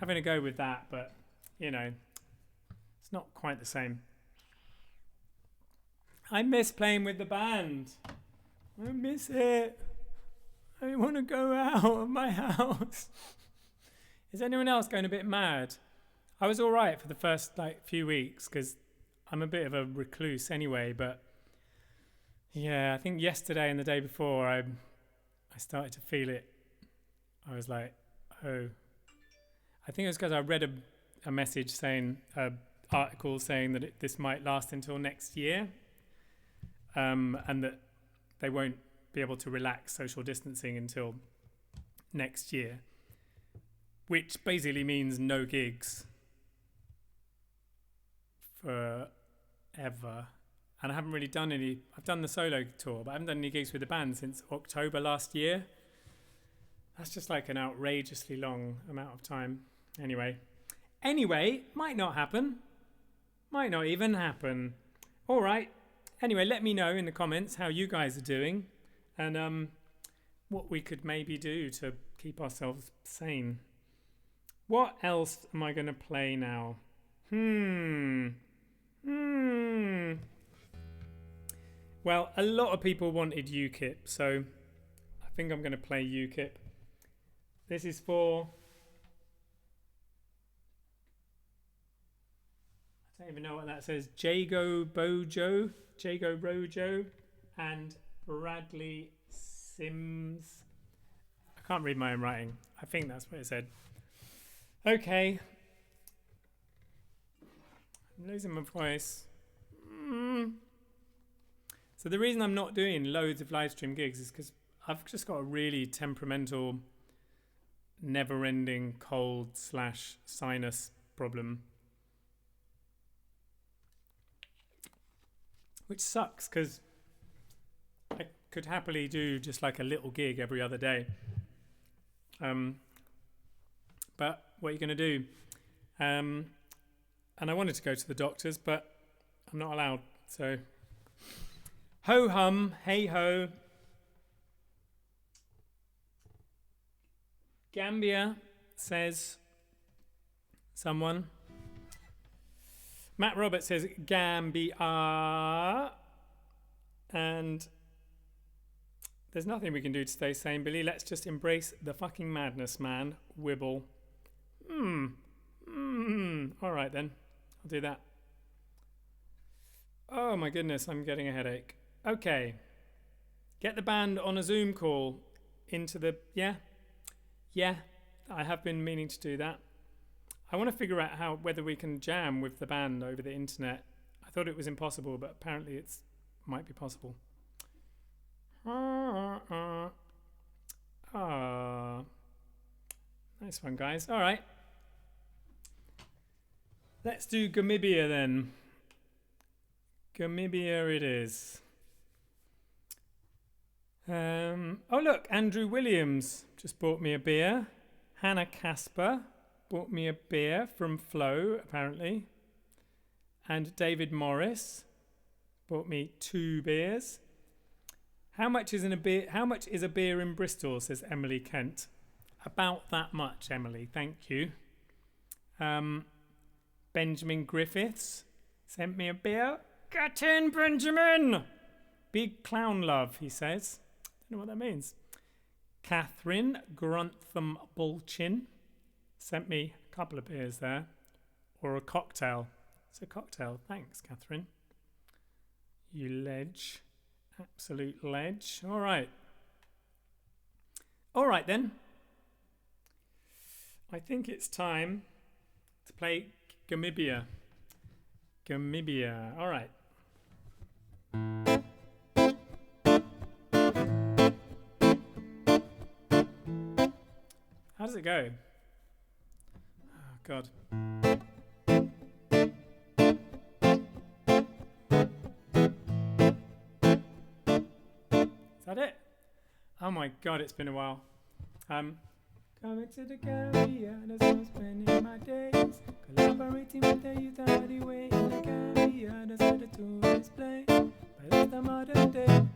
Having a go with that, but you know, it's not quite the same. I miss playing with the band. I miss it. I want to go out of my house. Is anyone else going a bit mad? I was all right for the first few weeks because I'm a bit of a recluse anyway, but yeah, I think yesterday and the day before I started to feel it. I was like, oh. I think it was because I read a message saying, article saying that this might last until next year, and that they won't be able to relax social distancing until next year, which basically means no gigs forever. And I haven't really done any. I've done the solo tour, but I haven't done any gigs with the band since October last year. That's just like an outrageously long amount of time. Anyway, might not happen. Might not even happen. All right. Anyway, let me know in the comments how you guys are doing and what we could maybe do to keep ourselves sane. What else am I going to play now? Well, a lot of people wanted UKIP, so I think I'm going to play UKIP. This is for... I don't even know what that says. Jago Rojo and Bradley Sims. I can't read my own writing. I think that's what it said. Okay. I'm losing my voice. So the reason I'm not doing loads of live stream gigs is because I've just got a really temperamental, never-ending cold/sinus problem. Which sucks because I could happily do just like a little gig every other day. But what are you going to do? And I wanted to go to the doctors, but I'm not allowed. So, ho hum, hey ho. Gambia says someone. Matt Roberts says Gambia. And there's nothing we can do to stay sane, Billy. Let's just embrace the fucking madness, man. Wibble. All right then. I'll do that. Oh my goodness, I'm getting a headache. Okay. Get the band on a Zoom call into the... Yeah, I have been meaning to do that. I want to figure out whether we can jam with the band over the internet. I thought it was impossible, but apparently it might be possible. Nice one, guys. All right. Let's do Gamibia then. Gamibia it is. Oh, look, Andrew Williams just bought me a beer. Hannah Casper bought me a beer from Flow, apparently. And David Morris bought me 2 beers. How much is a beer in Bristol, says Emily Kent. About that much, Emily. Thank you. Benjamin Griffiths sent me a beer. Get in, Benjamin! Big clown love, he says. Don't know what that means. Catherine Grantham Bulchin sent me a couple of beers there, or a cocktail. It's a cocktail. Thanks, Catherine. You ledge. Absolute ledge. All right. All right, then. I think it's time to play Gamibia. Gamibia. All right. How does it go? Oh, God. Is that it? Oh my God, it's been a while. Coming to the Gambia, that's where I'm spending my days. Collaborating with the youth on the way in the Gambia, that's where the tourists play. But that's the modern day.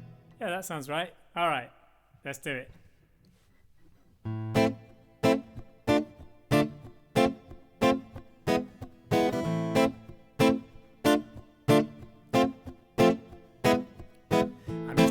Yeah, that sounds right. All right, let's do it.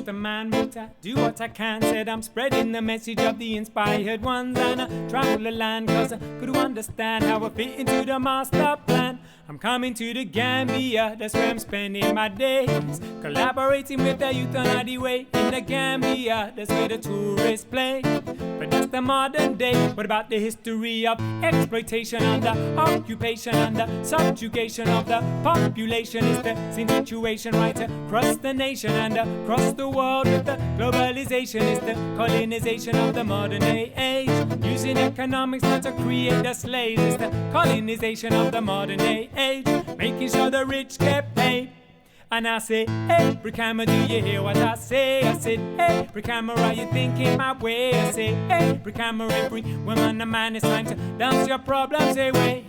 The man, but I do what I can. Said I'm spreading the message of the inspired ones, and I travel the land cause I could understand how I fit into the master plan. I'm coming to the Gambia, that's where I'm spending my days. Collaborating with the youth on the way in the Gambia, that's where the tourists play. But that's the modern day. What about the history of exploitation and the occupation and the subjugation of the population? Is the same situation right across the nation and across the world with the globalization? Is the colonization of the modern day age, using economics not to create the slaves? Is the colonization of the modern day age, making sure the rich get paid? And I say, hey, Bricamera, do you hear what I say? I said, hey, Bricamera, are you thinking my way? I say, hey, Bricamera, every woman and man, it's time to dance your problems away.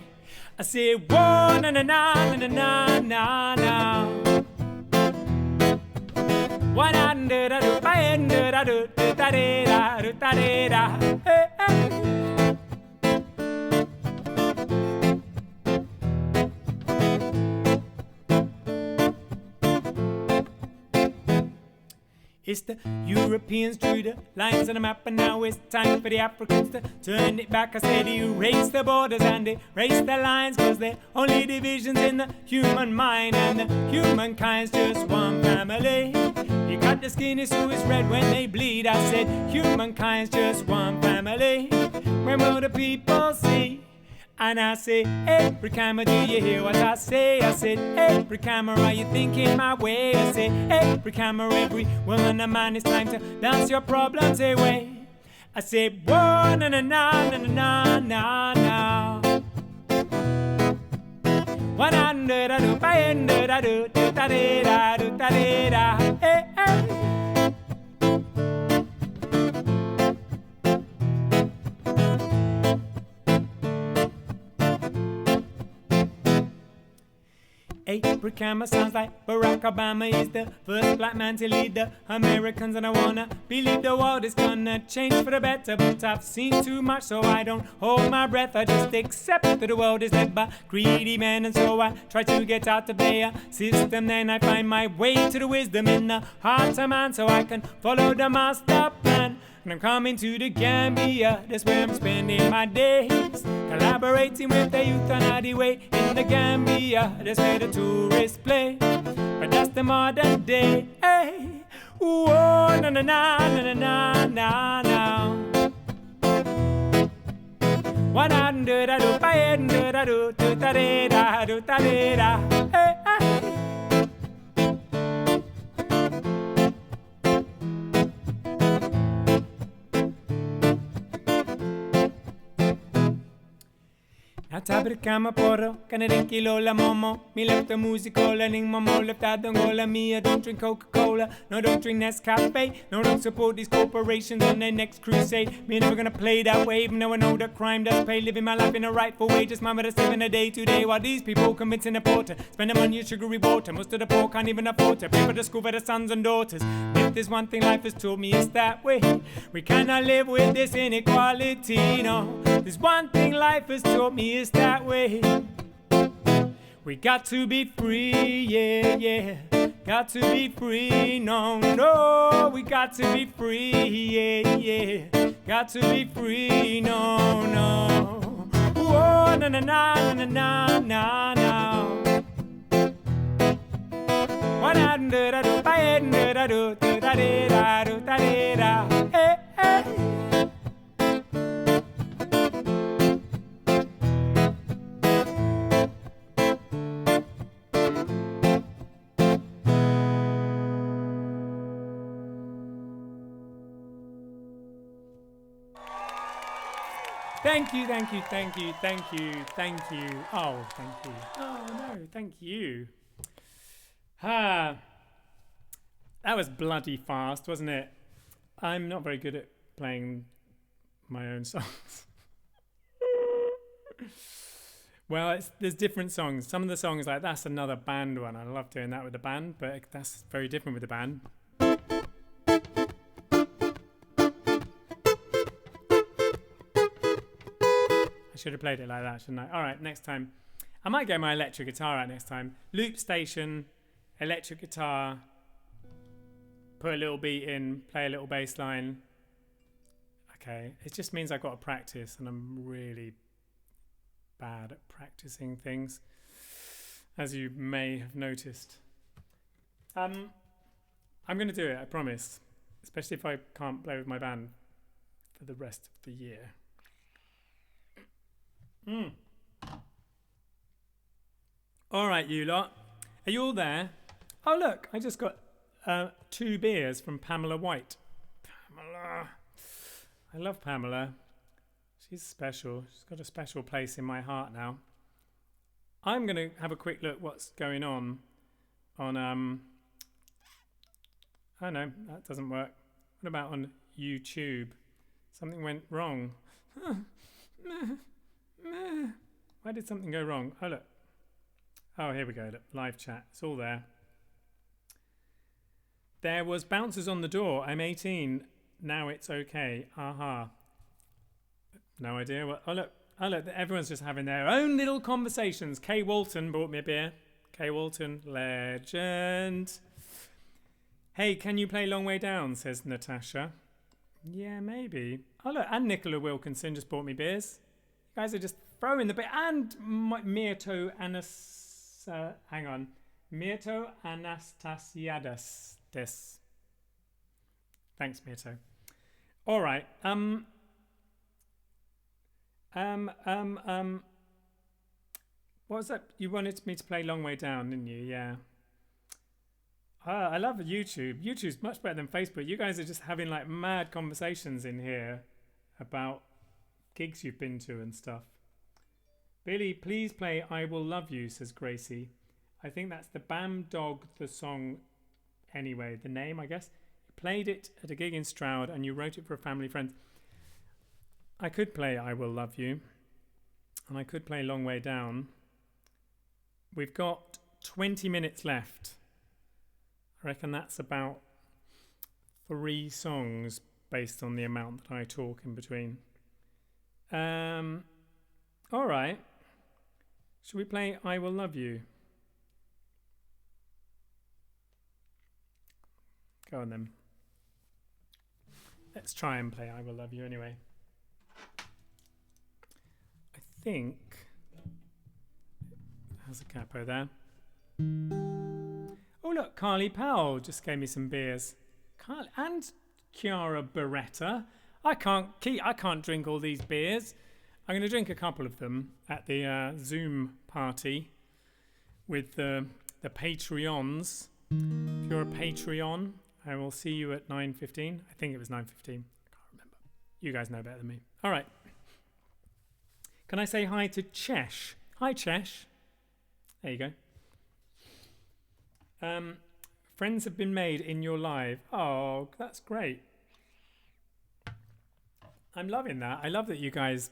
I say, whoa, na na na na na na na. One under da do, by under da do, da da da da da da. Hey, hey. It's the Europeans drew the lines on the map, and now it's time for the Africans to turn it back. I said erase the borders and erase the lines, cause they're only divisions in the human mind, and the humankind's just one family. You got the skinnies who is red when they bleed. I said humankind's just one family. When will the people see? And I say, hey, Bricamera, do you hear what I say? I said, hey, Bricamera, are you thinking my way? I say, hey, Bricamera, every woman and man, it's time to dance your problems away. I say, whoa, na na na na na na na. One under da do, by under da do, da da da da da da. Hey, hey. Hey, Bricamera sounds like Barack Obama is the first black man to lead the Americans, and I wanna believe the world is gonna change for the better, but I've seen too much, so I don't hold my breath. I just accept that the world is led by greedy men, and so I try to get out of their system. Then I find my way to the wisdom in the heart of man, so I can follow the master plan. And I'm coming to the Gambia, that's where I'm spending my days. Collaborating with the youth on the way in the Gambia, that's where the tourists play. But that's the modern day, hey. Whoa, na na na na na na na. One under da do, by under da do, da da da da da da. Hey, hey. Tabricama porro, canadenki lola momo. Me left the musicola, ning momo left out Angola. Me, I don't drink Coca-Cola, no, don't drink Nescafe. No, don't support these corporations on their next crusade. Me never gonna play that way, even though I know that crime does pay. Living my life in a rightful way, just mama to saving a day to day. While these people convincing the porter, spend the money on sugary water. Most of the poor can't even afford to pay for the school for their sons and daughters. If there's one thing life has taught me, it's that way. We cannot live with this inequality, no. There's one thing life has taught me, it's that way. We got to be free, yeah, yeah. Got to be free, no, no. We got to be free, yeah, yeah. got to be free, no, no. Whoa, na na na na na na na. What I do, da do, ba do, da do, da da do, da da. Hey, hey. Thank you, thank you, thank you, thank you, thank you. Oh, thank you. Oh, no, thank you. Ah, that was bloody fast, wasn't it? I'm not very good at playing my own songs. Well, there's different songs. Some of the songs, like that's another band one. I love doing that with the band, but that's very different with the band. I should have played it like that, shouldn't I? All right, next time. I might get my electric guitar out next time. Loop station, electric guitar, put a little beat in, play a little bass line. Okay, it just means I've got to practice, and I'm really bad at practicing things, as you may have noticed. I'm going to do it, I promise, especially if I can't play with my band for the rest of the year. All right, you lot. Are you all there? Oh, look, I just got 2 beers from Pamela White. Pamela. I love Pamela. She's special. She's got a special place in my heart now. I'm going to have a quick look what's going on oh no, that doesn't work. What about on YouTube? Something went wrong. Why did something go wrong? Oh, look. Oh, here we go. Look, live chat. It's all there. There was bouncers on the door. I'm 18. Now it's okay. Aha. No idea what. Oh, look. Everyone's just having their own little conversations. Kay Walton bought me a beer. Kay Walton, legend. Hey, can you play Long Way Down? Says Natasha. Yeah, maybe. Oh, look. And Nicola Wilkinson just bought me beers. You guys are just throwing the beer. And Mirto hang on. Mirto Anastasiades. Thanks, Mirto. All right. What was that? You wanted me to play Long Way Down, didn't you? Yeah. I love YouTube. YouTube's much better than Facebook. You guys are just having like mad conversations in here about gigs you've been to and stuff. Billy, please play I Will Love You, says Gracie. I think that's the Bam Dog, the song anyway. The name, I guess. You played it at a gig in Stroud and you wrote it for a family friend. I could play I Will Love You. And I could play Long Way Down. We've got 20 minutes left. I reckon that's about 3 songs based on the amount that I talk in between. All right. Should we play I Will Love You? Go on then. Let's try and play I Will Love You anyway. I think... There's a capo there. Oh look, Carly Powell just gave me some beers. Carly and Chiara Beretta. I can't drink all these beers. I'm going to drink a couple of them at the Zoom party with the Patreons. If you're a Patreon, I will see you at 9:15. I think it was 9:15. I can't remember. You guys know better than me. All right. Can I say hi to Chesh? Hi, Chesh. There you go. Friends have been made in your live. Oh, that's great. I'm loving that. I love that you guys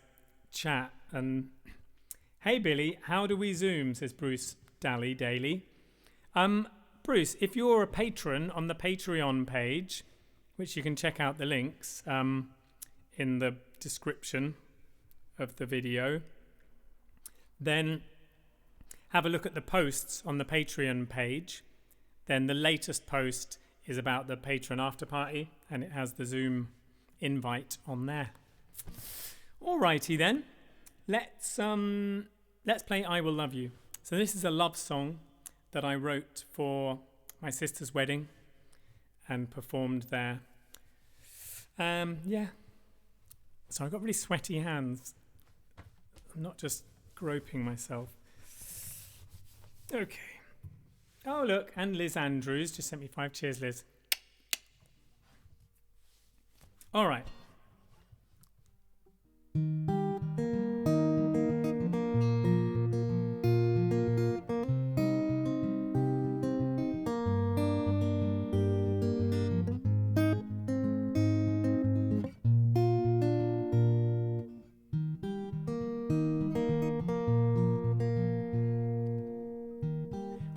chat. And hey, Billy, how do we Zoom? Says Bruce Daly. Bruce, if you're a patron on the Patreon page, which you can check out the links in the description of the video, then have a look at the posts on the Patreon page. Then the latest post is about the patron after party, and it has the Zoom invite on there. Alrighty then, let's play I Will Love You. So this is a love song that I wrote for my sister's wedding and performed there. Yeah. So I've got really sweaty hands. I'm not just groping myself. Okay. Oh look, and Liz Andrews just sent me 5. Cheers, Liz. All right.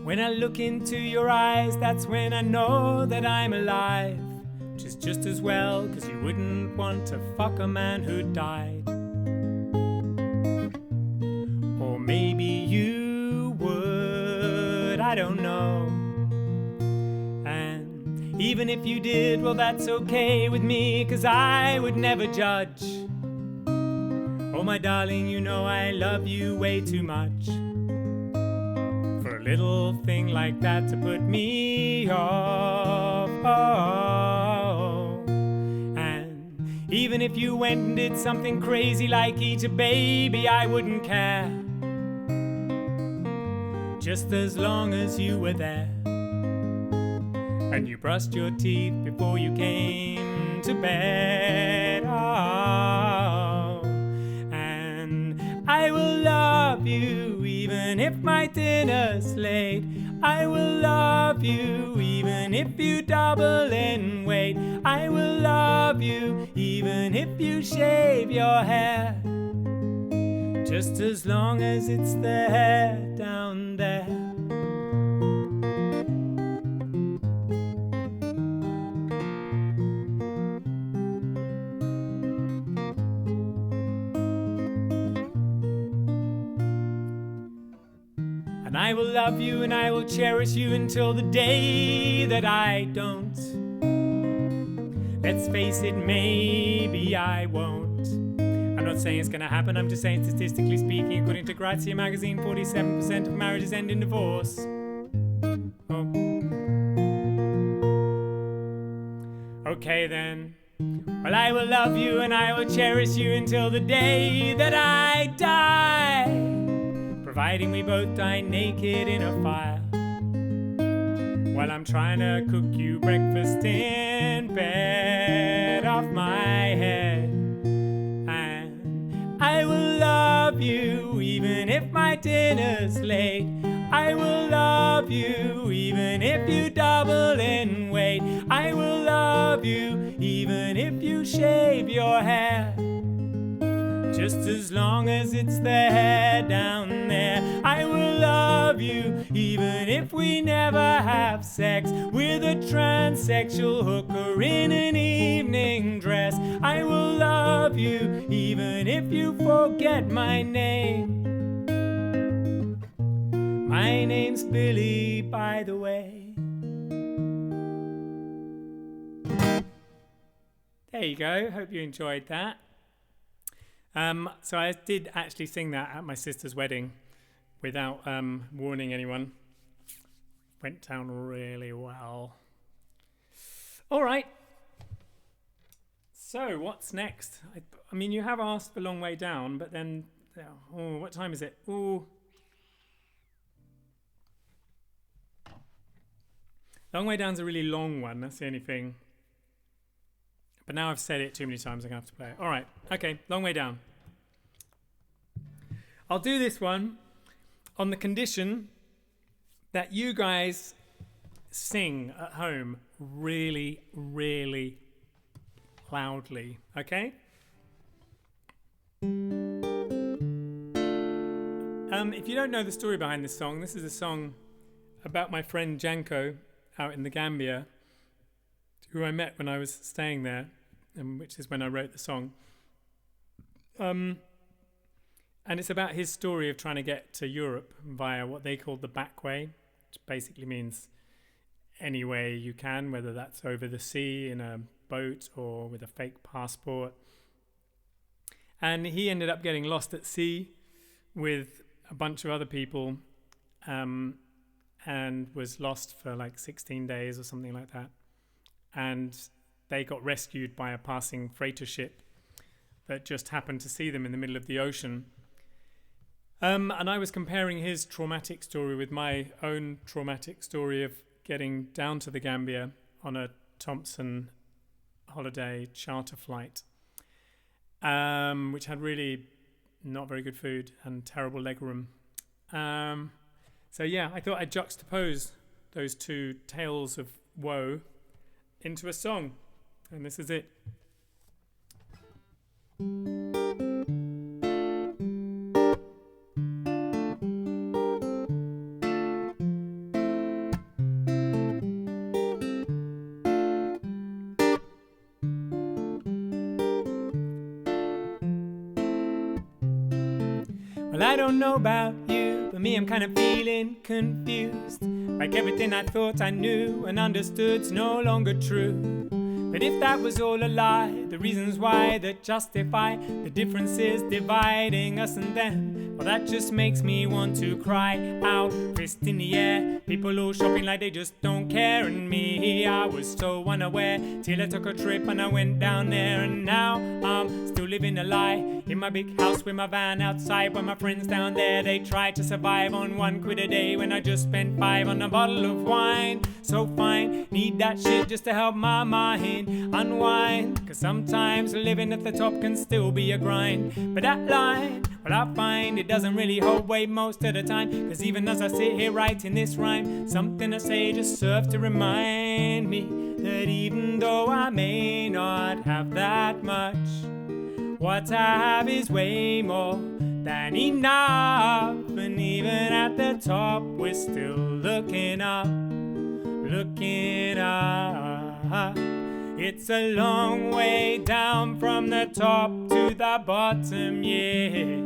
When I look into your eyes, that's when I know that I'm alive. Which is just as well, 'cause you wouldn't want to fuck a man who died. Or maybe you would, I don't know. And even if you did, well that's okay with me, 'cause I would never judge. Oh my darling, you know I love you way too much. Little thing like that to put me off. Oh. And even if you went and did something crazy like eat a baby, I wouldn't care. Just as long as you were there and you brushed your teeth before you came to bed. Oh. And I will love you even if my dinner's late. I will love you even if you double in weight. I will love you even if you shave your hair. Just as long as it's the hair down there. And I will love you and I will cherish you until the day that I don't. Let's face it, maybe I won't. I'm not saying it's going to happen, I'm just saying statistically speaking, according to Grazia magazine, 47% of marriages end in divorce. Oh. Okay then. Well, I will love you and I will cherish you until the day that I die. Providing we both die naked in a fire while I'm trying to cook you breakfast in bed off my head. And I will love you even if my dinner's late. I will love you even if you double in weight. I will love you even if you shave your hair. Just as long as it's the hair down there. I will love you even if we never have sex with a transsexual hooker in an evening dress. I will love you even if you forget my name. My name's Billy, by the way. There you go. Hope you enjoyed that. So I did actually sing that at my sister's wedding without warning anyone. Went down really well. All right. So what's next? I mean, you have asked for Long Way Down, but then, oh, what time is it? Ooh. Long Way Down's a really long one. That's the only thing. But now I've said it too many times, I'm going to have to play it. All right. Okay, Long Way Down. I'll do this one on the condition that you guys sing at home really, really loudly. Okay? If you don't know the story behind this song, this is a song about my friend Janko out in the Gambia, who I met when I was staying there, which is when I wrote the song. And it's about his story of trying to get to Europe via what they call the back way, which basically means any way you can, whether that's over the sea in a boat or with a fake passport. And he ended up getting lost at sea with a bunch of other people, and was lost for like 16 days or something like that. And they got rescued by a passing freighter ship that just happened to see them in the middle of the ocean. And I was comparing his traumatic story with my own traumatic story of getting down to the Gambia on a Thompson holiday charter flight, which had really not very good food and terrible legroom. So yeah, I thought I'd juxtapose those two tales of woe into a song, and this is it. Well, I don't know about you, but me, I'm kind of feeling confused. Like everything I thought I knew and understood's no longer true. But if that was all a lie, the reasons why that justify the differences dividing us and them, well, that just makes me want to cry out, fist in the air. People all shopping like they just don't care, and me, I was so unaware till I took a trip and I went down there. And now I'm still living a lie in my big house with my van outside, while my friends down there, they try to survive on £1 a day when I just spent 5 on a bottle of wine. So fine, need that shit just to help my mind unwind, cause sometimes living at the top can still be a grind. But that line, well, I find it doesn't really hold weight most of the time, cause even as I sit here writing this rhyme, something I say just serves to remind me that even though I may not have that much, what I have is way more than enough. And even at the top, we're still looking up, looking up. It's a long way down from the top to the bottom, yeah.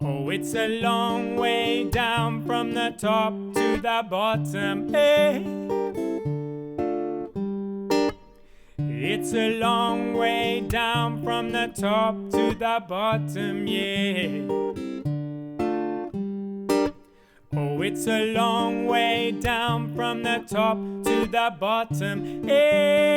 Oh, it's a long way down from the top to the bottom, hey. It's a long way down from the top to the bottom, yeah. Oh, it's a long way down from the top to the bottom, hey,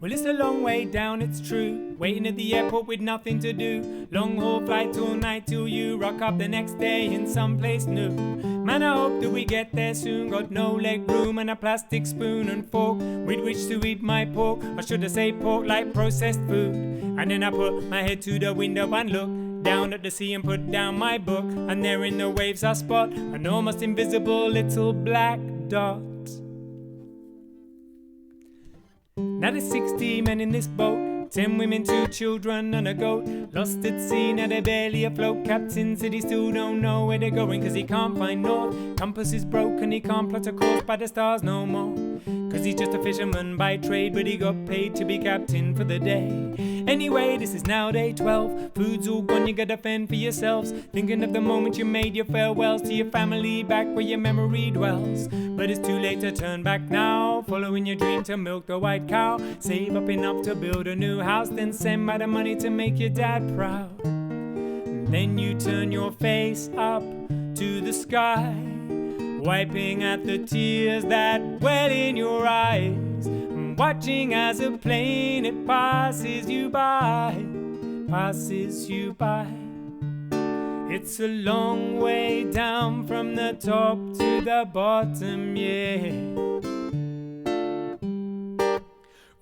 Well, it's a long way down, it's true. Waiting at the airport with nothing to do. Long haul flight all night till you rock up the next day in some place new. Man, I hope that we get there soon. Got no leg room and a plastic spoon and fork with which to eat my pork. Or should I say pork like processed food? And then I put my head to the window and look down at the sea and put down my book. And there in the waves I spot an almost invisible little black dot. Now there's 60 men in this boat, 10 women, 2 children and a goat. Lost at sea, now they're barely afloat. Captain said he still don't know where they're going, cause he can't find north. Compass is broken, he can't plot a course by the stars no more. Cause he's just a fisherman by trade, but he got paid to be captain for the day. Anyway, this is now day 12. Food's all gone, you gotta fend for yourselves. Thinking of the moment you made your farewells to your family back where your memory dwells. But it's too late to turn back now. Following your dream to milk the white cow. Save up enough to build a new house, then send by the money to make your dad proud. And then you turn your face up to the sky, wiping at the tears that well in your eyes, and watching as a plane it passes you by, passes you by. It's a long way down from the top to the bottom, yeah.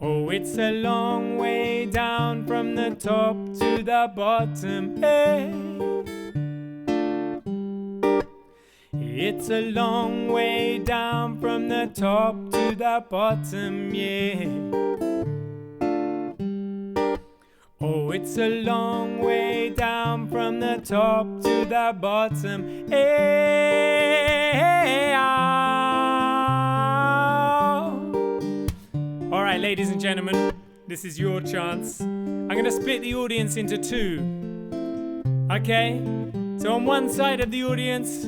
Oh, it's a long way down from the top to the bottom, hey. It's a long way down from the top to the bottom, yeah. Oh, it's a long way down from the top to the bottom, hey. All right, ladies and gentlemen, This is your chance. I'm going to split the audience into two. Okay? So on one side of the audience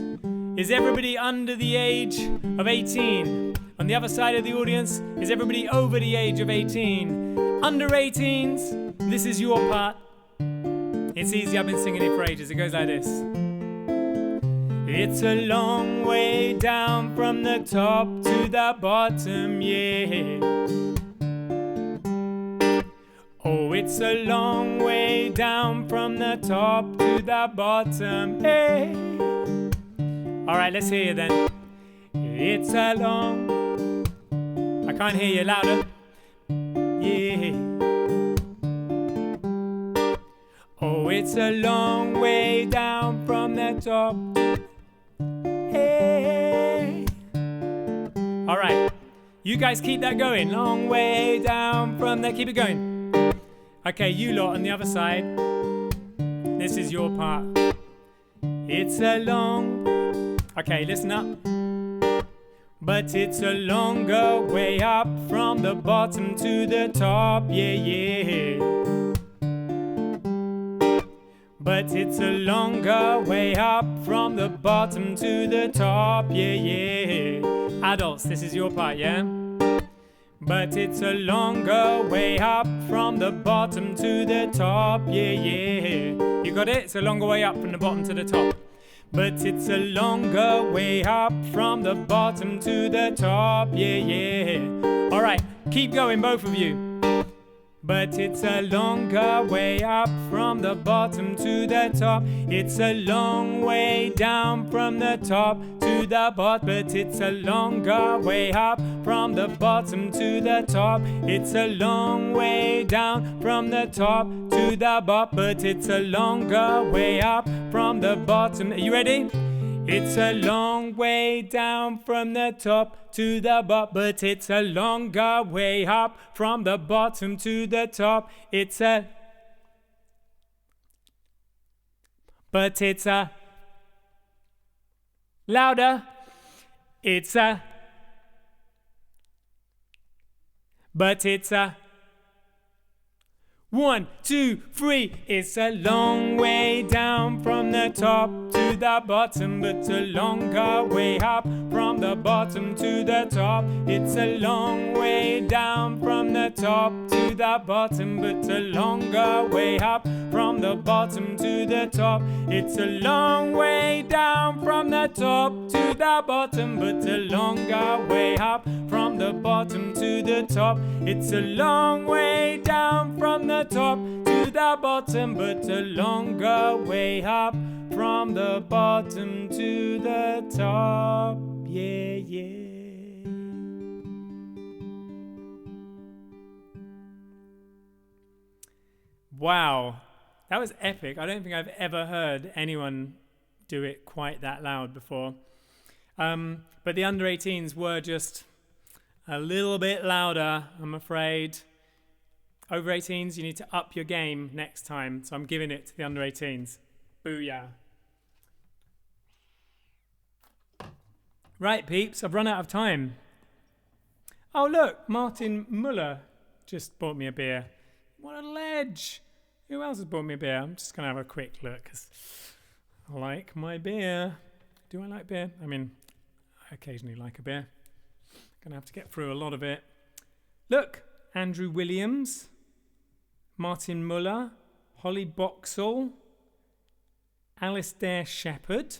is everybody under the age of 18. On the other side of the audience is everybody over the age of 18. Under 18s, this is your part. It's easy, I've been singing it for ages. It goes like this. It's a long way down from the top to the bottom, yeah. Oh, it's a long way down from the top to the bottom, hey. Alright, let's hear you then. It's a long... I can't hear you louder. Yeah. Oh, it's a long way down from the top. Hey. Alright, you guys keep that going. Long way down from there. Keep it going. Okay, you lot on the other side. This is your part. It's a long... Okay, listen up. But it's a longer way up from the bottom to the top, yeah, yeah. But it's a longer way up from the bottom to the top, yeah, yeah. Adults, this is your part, yeah? But it's a longer way up from the bottom to the top, yeah, yeah. You got it? It's a longer way up from the bottom to the top. But it's a longer way up from the bottom to the top, yeah, yeah. Alright, keep going, both of you. But it's a longer way up from the bottom to the top. It's a long way down from the top to the bottom. But it's a longer way up from the bottom to the top. It's a long way down from the top to the bottom. But it's a longer way up from the bottom. Are you ready? It's a long way down from the top to the bottom, but it's a longer way up from the bottom to the top. It's a... But it's a... Louder. It's a... But it's a... 1, 2, 3. It's a long way down from the top to the bottom, but a longer way up from the bottom to the top. It's a long way down from the top to the bottom, but a longer way up from the bottom to the top. It's a long way down from the top to the bottom, but a longer way up from the bottom to the top. It's a long way down from the top to the bottom, but a longer way up from the bottom to the top. Yeah, yeah. Wow, that was epic. I don't think I've ever heard anyone do it quite that loud before. But the under 18s were just a little bit louder, I'm afraid. Over 18s, you need to up your game next time. So I'm giving it to the under 18s. Booyah. Right, peeps, I've run out of time. Oh, look, Martin Muller just bought me a beer. What a ledge. Who else has bought me a beer? I'm just going to have a quick look because I like my beer. Do I like beer? I mean, I occasionally like a beer. Going to have to get through a lot of it. Look, Andrew Williams, Martin Muller, Holly Boxall, Alistair Shepherd,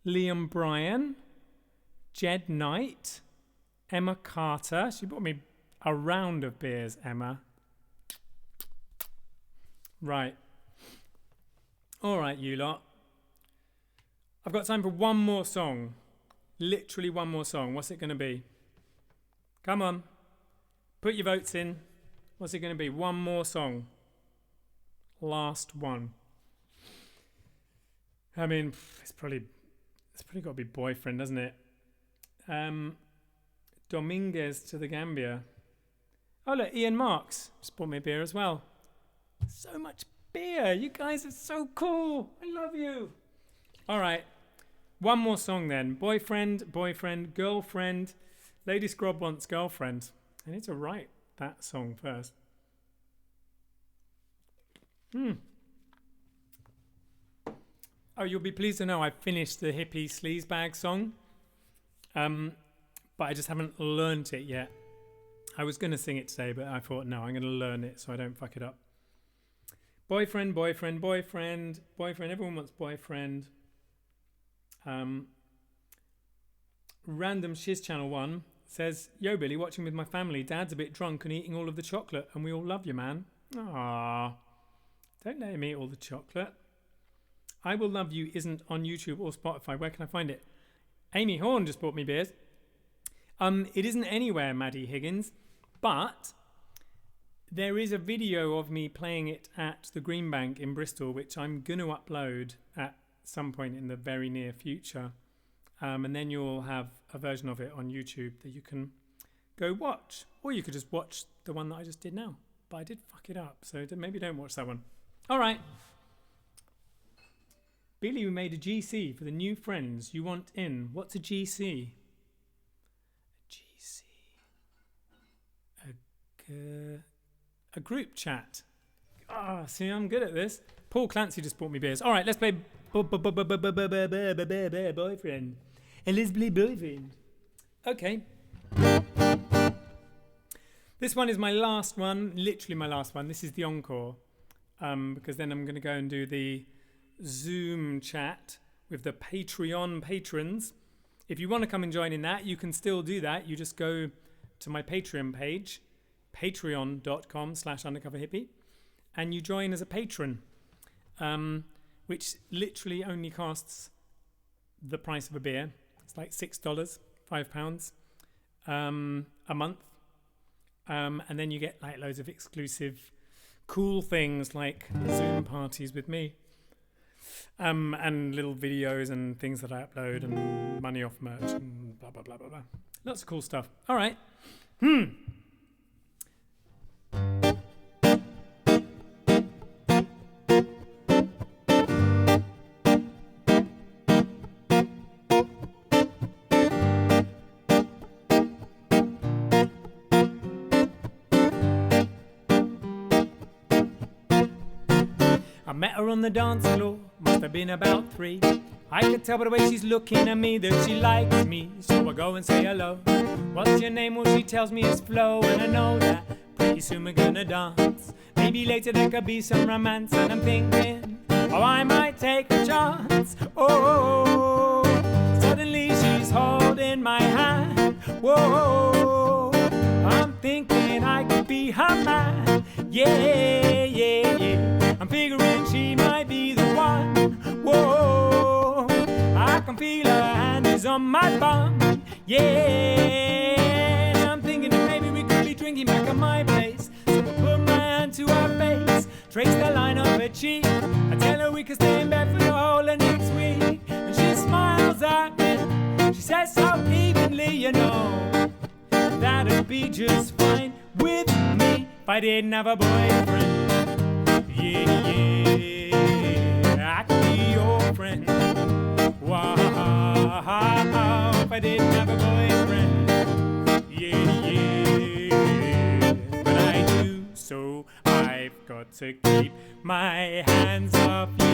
Liam Bryan, Jed Knight, Emma Carter. She bought me a round of beers, Emma. Right. All right, you lot. I've got time for one more song. Literally one more song. What's it going to be? Come on. Put your votes in. What's it going to be? One more song. Last one. I mean, it's probably got to be Boyfriend, doesn't it? Dominguez to the Gambia. Oh, look, Ian Marks just bought me a beer as well. So much beer. You guys are so cool. I love you. All right. One more song then. Boyfriend, Girlfriend. Lady Scrub wants Girlfriend. I need to write that song first. Oh, you'll be pleased to know I finished the Hippie Sleazebag song. But I just haven't learnt it yet. I was going to sing it today, but I thought, no, I'm going to learn it so I don't fuck it up. Boyfriend, boyfriend, boyfriend, boyfriend. Everyone wants boyfriend. Random Shiz Channel 1 says, Yo, Billy, watching with my family. Dad's a bit drunk and eating all of the chocolate, and we all love you, man. Aww. Don't let him eat all the chocolate. I Will Love You isn't on YouTube or Spotify. Where can I find it? Amy Horn just bought me beers. It isn't anywhere, Maddie Higgins, but there is a video of me playing it at the Green Bank in Bristol, which I'm going to upload at some point in the very near future. And then you'll have a version of it on YouTube that you can go watch. Or you could just watch the one that I just did now. But I did fuck it up, so maybe don't watch that one. All right. Billy, we made a GC for the new friends you want in. What's a GC? A group chat. See, I'm good at this. Paul Clancy just bought me beers. All right, let's play boyfriend. And let's play boyfriend. Okay. This one is my last one. Literally my last one. This is the encore. Because then I'm going to go and do the Zoom chat with the Patreon patrons. If you want to come and join in that, you can still do that. You just go to my Patreon page, patreon.com/undercoverhippy, and you join as a patron, which literally only costs the price of a beer. It's like $6, £5 a month. And then you get like loads of exclusive cool things like Zoom parties with me. And little videos and things that I upload and money off merch and blah, blah, blah, blah, blah. Lots of cool stuff. All right. I met her on the dance floor, must have been about 3. I could tell by the way she's looking at me that she likes me, so I go and say hello. What's your name? Well, she tells me it's Flo, and I know that pretty soon we're gonna dance. Maybe later there could be some romance, and I'm thinking, oh, I might take a chance. Oh, suddenly she's holding my hand. Whoa, I'm thinking I could be her man. Yeah, yeah, yeah. I'm figuring she might be the one. Whoa, I can feel her hand is on my bum. Yeah, I'm thinking that maybe we could be drinking back at my place. So I put my hand to her face, trace the line of her cheek. I tell her we could stay in bed for the whole of next week. And she smiles at me, she says so evenly, you know, that'd be just fine with me if I didn't have a boyfriend. Yeah, yeah, I could be your friend. Wow, if I didn't have a boyfriend. Yeah, yeah, but I do, so I've got to keep my hands off you.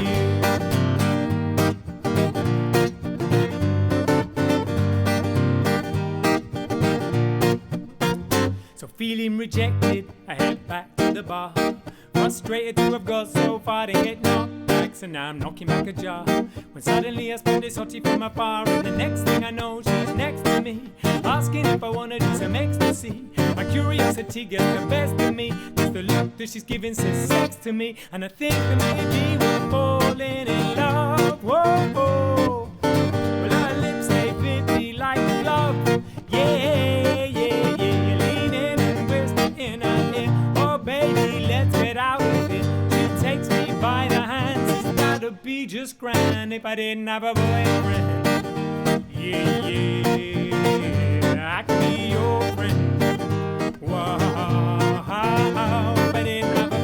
So feeling rejected, I head back to the bar. Frustrated to have got so far to get knocked back, so now I'm knocking back a jar. When suddenly I spot this hottie from afar, and the next thing I know she's next to me, asking if I wanna do some ecstasy. My curiosity gets the best of me. Just the look that she's giving says sex to me, and I think that maybe we're falling in love. Whoa, whoa. Well, her lips they fit me like a glove. Yeah, yeah, yeah. Leaning and whispering in her ear. Oh, baby, let's get out of it. She takes me by the hands. It's gotta be just grand if I didn't have a boyfriend. Yeah, yeah, I could be your friend. Wow, if I didn't have a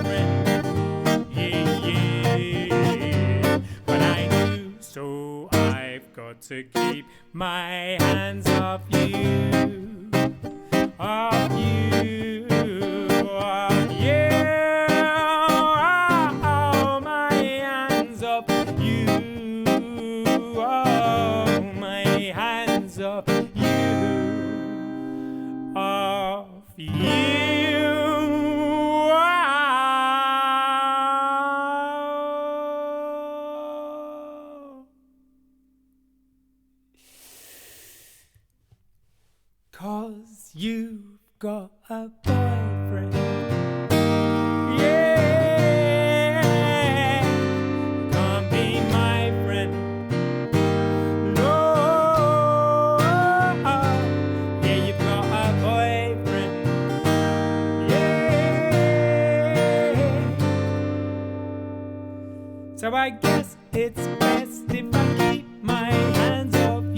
boyfriend. Yeah, yeah, but I do, so I've got to keep my hands off you. Off you. Yeah. Oh, my hands off you, off you. Cause you've got a boyfriend. Yeah, can't be my friend. No, yeah, you've got a boyfriend. Yeah. So I guess it's best if I keep my hands off you.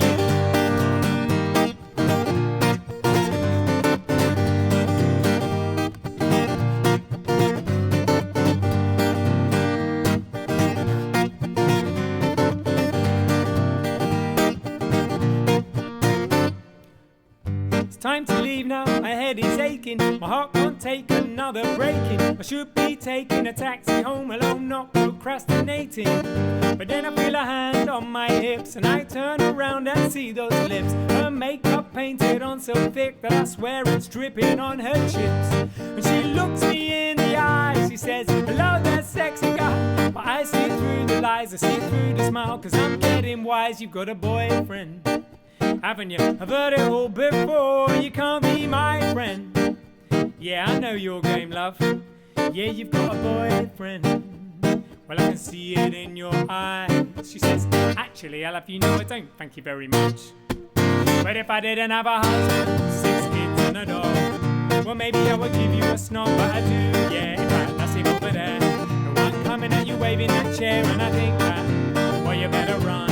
It's time to leave now, my head is aching, my heart can't take another breaking. I should be taking a taxi home alone, not procrastinating. But then I feel a hand on my hips, and I turn around and see those lips. Her makeup painted on so thick that I swear it's dripping on her chips. And she looks me in the eyes, she says, hello there sexy guy. But I see through the lies, I see through the smile, cause I'm getting wise. You've got a boyfriend, haven't you? I've heard it all before. You can't be my friend. Yeah, I know your game, love. Yeah, you've got a boyfriend. Well, I can see it in your eyes. She says, actually, I love you. No, I don't. Thank you very much. But if I didn't have a husband, 6 kids and a dog, well, maybe I would give you a snog. But I do, yeah. In fact, I see him over there. The one coming at you waving that chair, and I think that, well, you better run.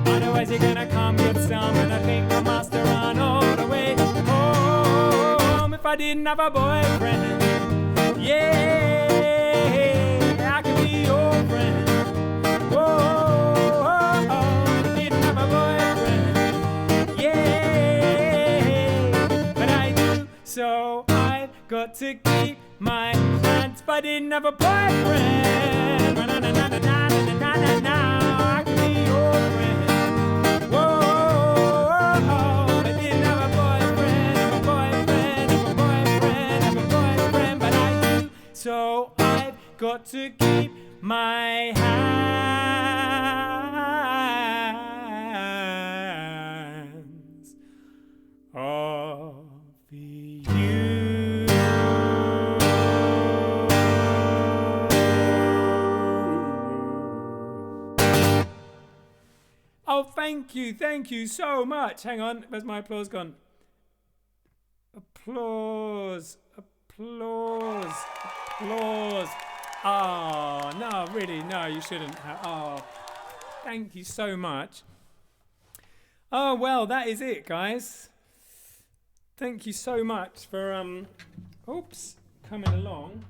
Otherwise you're gonna come get some, and I think I must run all the way home. If I didn't have a boyfriend, yeah, I could be your friend. Whoa, if I didn't have a boyfriend, yeah, but I do, so I've got to keep my hands. If I didn't have a boyfriend, na-na-na-na-na-na-na-na-na, I could be your friend. So I've got to keep my hands off you. Oh, thank you so much. Hang on, where's my applause gone? Applause. Oh, no, really, no, you shouldn't have. Oh, thank you so much. Oh, well, that is it, guys. Thank you so much for, coming along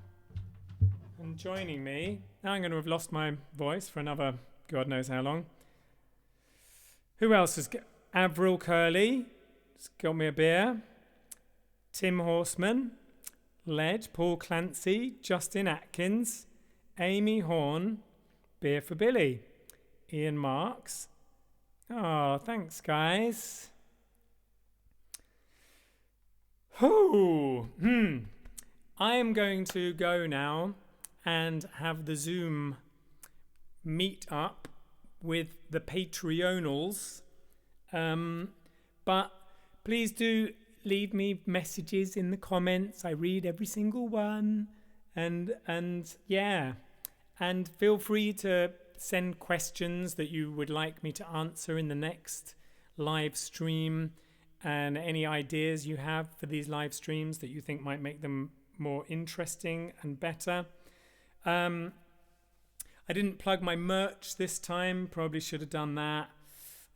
and joining me. Now I'm going to have lost my voice for another God knows how long. Who else has got? Avril Curley has got me a beer. Tim Horseman. Led, Paul Clancy, Justin Atkins, Amy Horn, Beer for Billy, Ian Marks. Oh, thanks, guys. I am going to go now and have the Zoom meet up with the Patreonals. But please do leave me messages in the comments. I read every single one, and yeah, and feel free to send questions that you would like me to answer in the next live stream, and any ideas you have for these live streams that you think might make them more interesting and better. I didn't plug my merch this time, probably should have done that.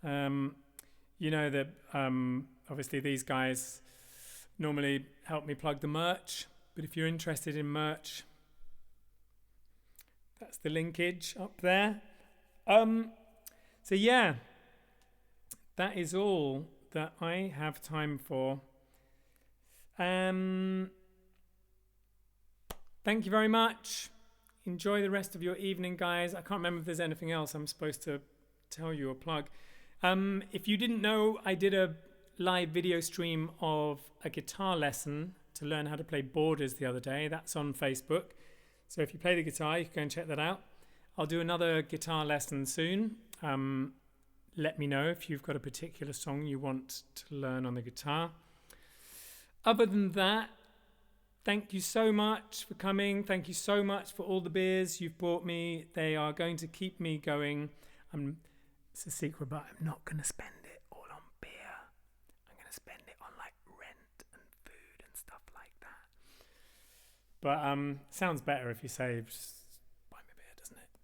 You know that obviously these guys normally help me plug the merch, but if you're interested in merch, that's the linkage up there. So yeah, that is all that I have time for. Thank you very much. Enjoy the rest of your evening, guys. I can't remember if there's anything else I'm supposed to tell you or plug. If you didn't know, I did a live video stream of a guitar lesson to learn how to play borders the other day. That's on Facebook. So if you play the guitar, you can go and check that out. I'll do another guitar lesson soon. Let me know if you've got a particular song you want to learn on the guitar. Other than that, thank you so much for coming. Thank you so much for all the beers you've bought me. They are going to keep me going. It's a secret, but I'm not going to spend it all on beer. I'm going to spend it on like rent and food and stuff like that. But sounds better if you say, just buy me beer, doesn't it?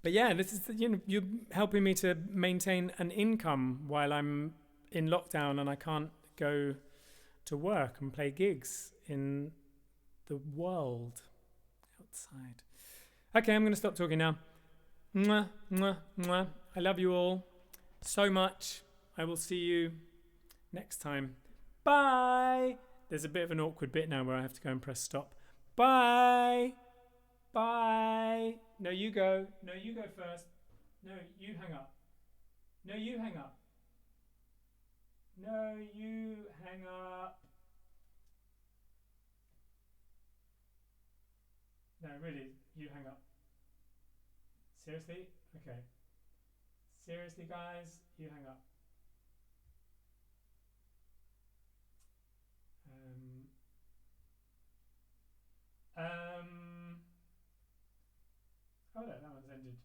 But yeah, this is, you're helping me to maintain an income while I'm in lockdown and I can't go to work and play gigs in the world outside. Okay, I'm going to stop talking now. Mwah, mwah, mwah. I love you all so much. I will see you next time. Bye. There's a bit of an awkward bit now where I have to go and press stop. Bye. Bye. No, you go. No, you go first. No, you hang up. No, you hang up. No, you hang up. No, really, you hang up. Seriously? Okay. Seriously, guys, you hang up. Oh, no, that one's ended.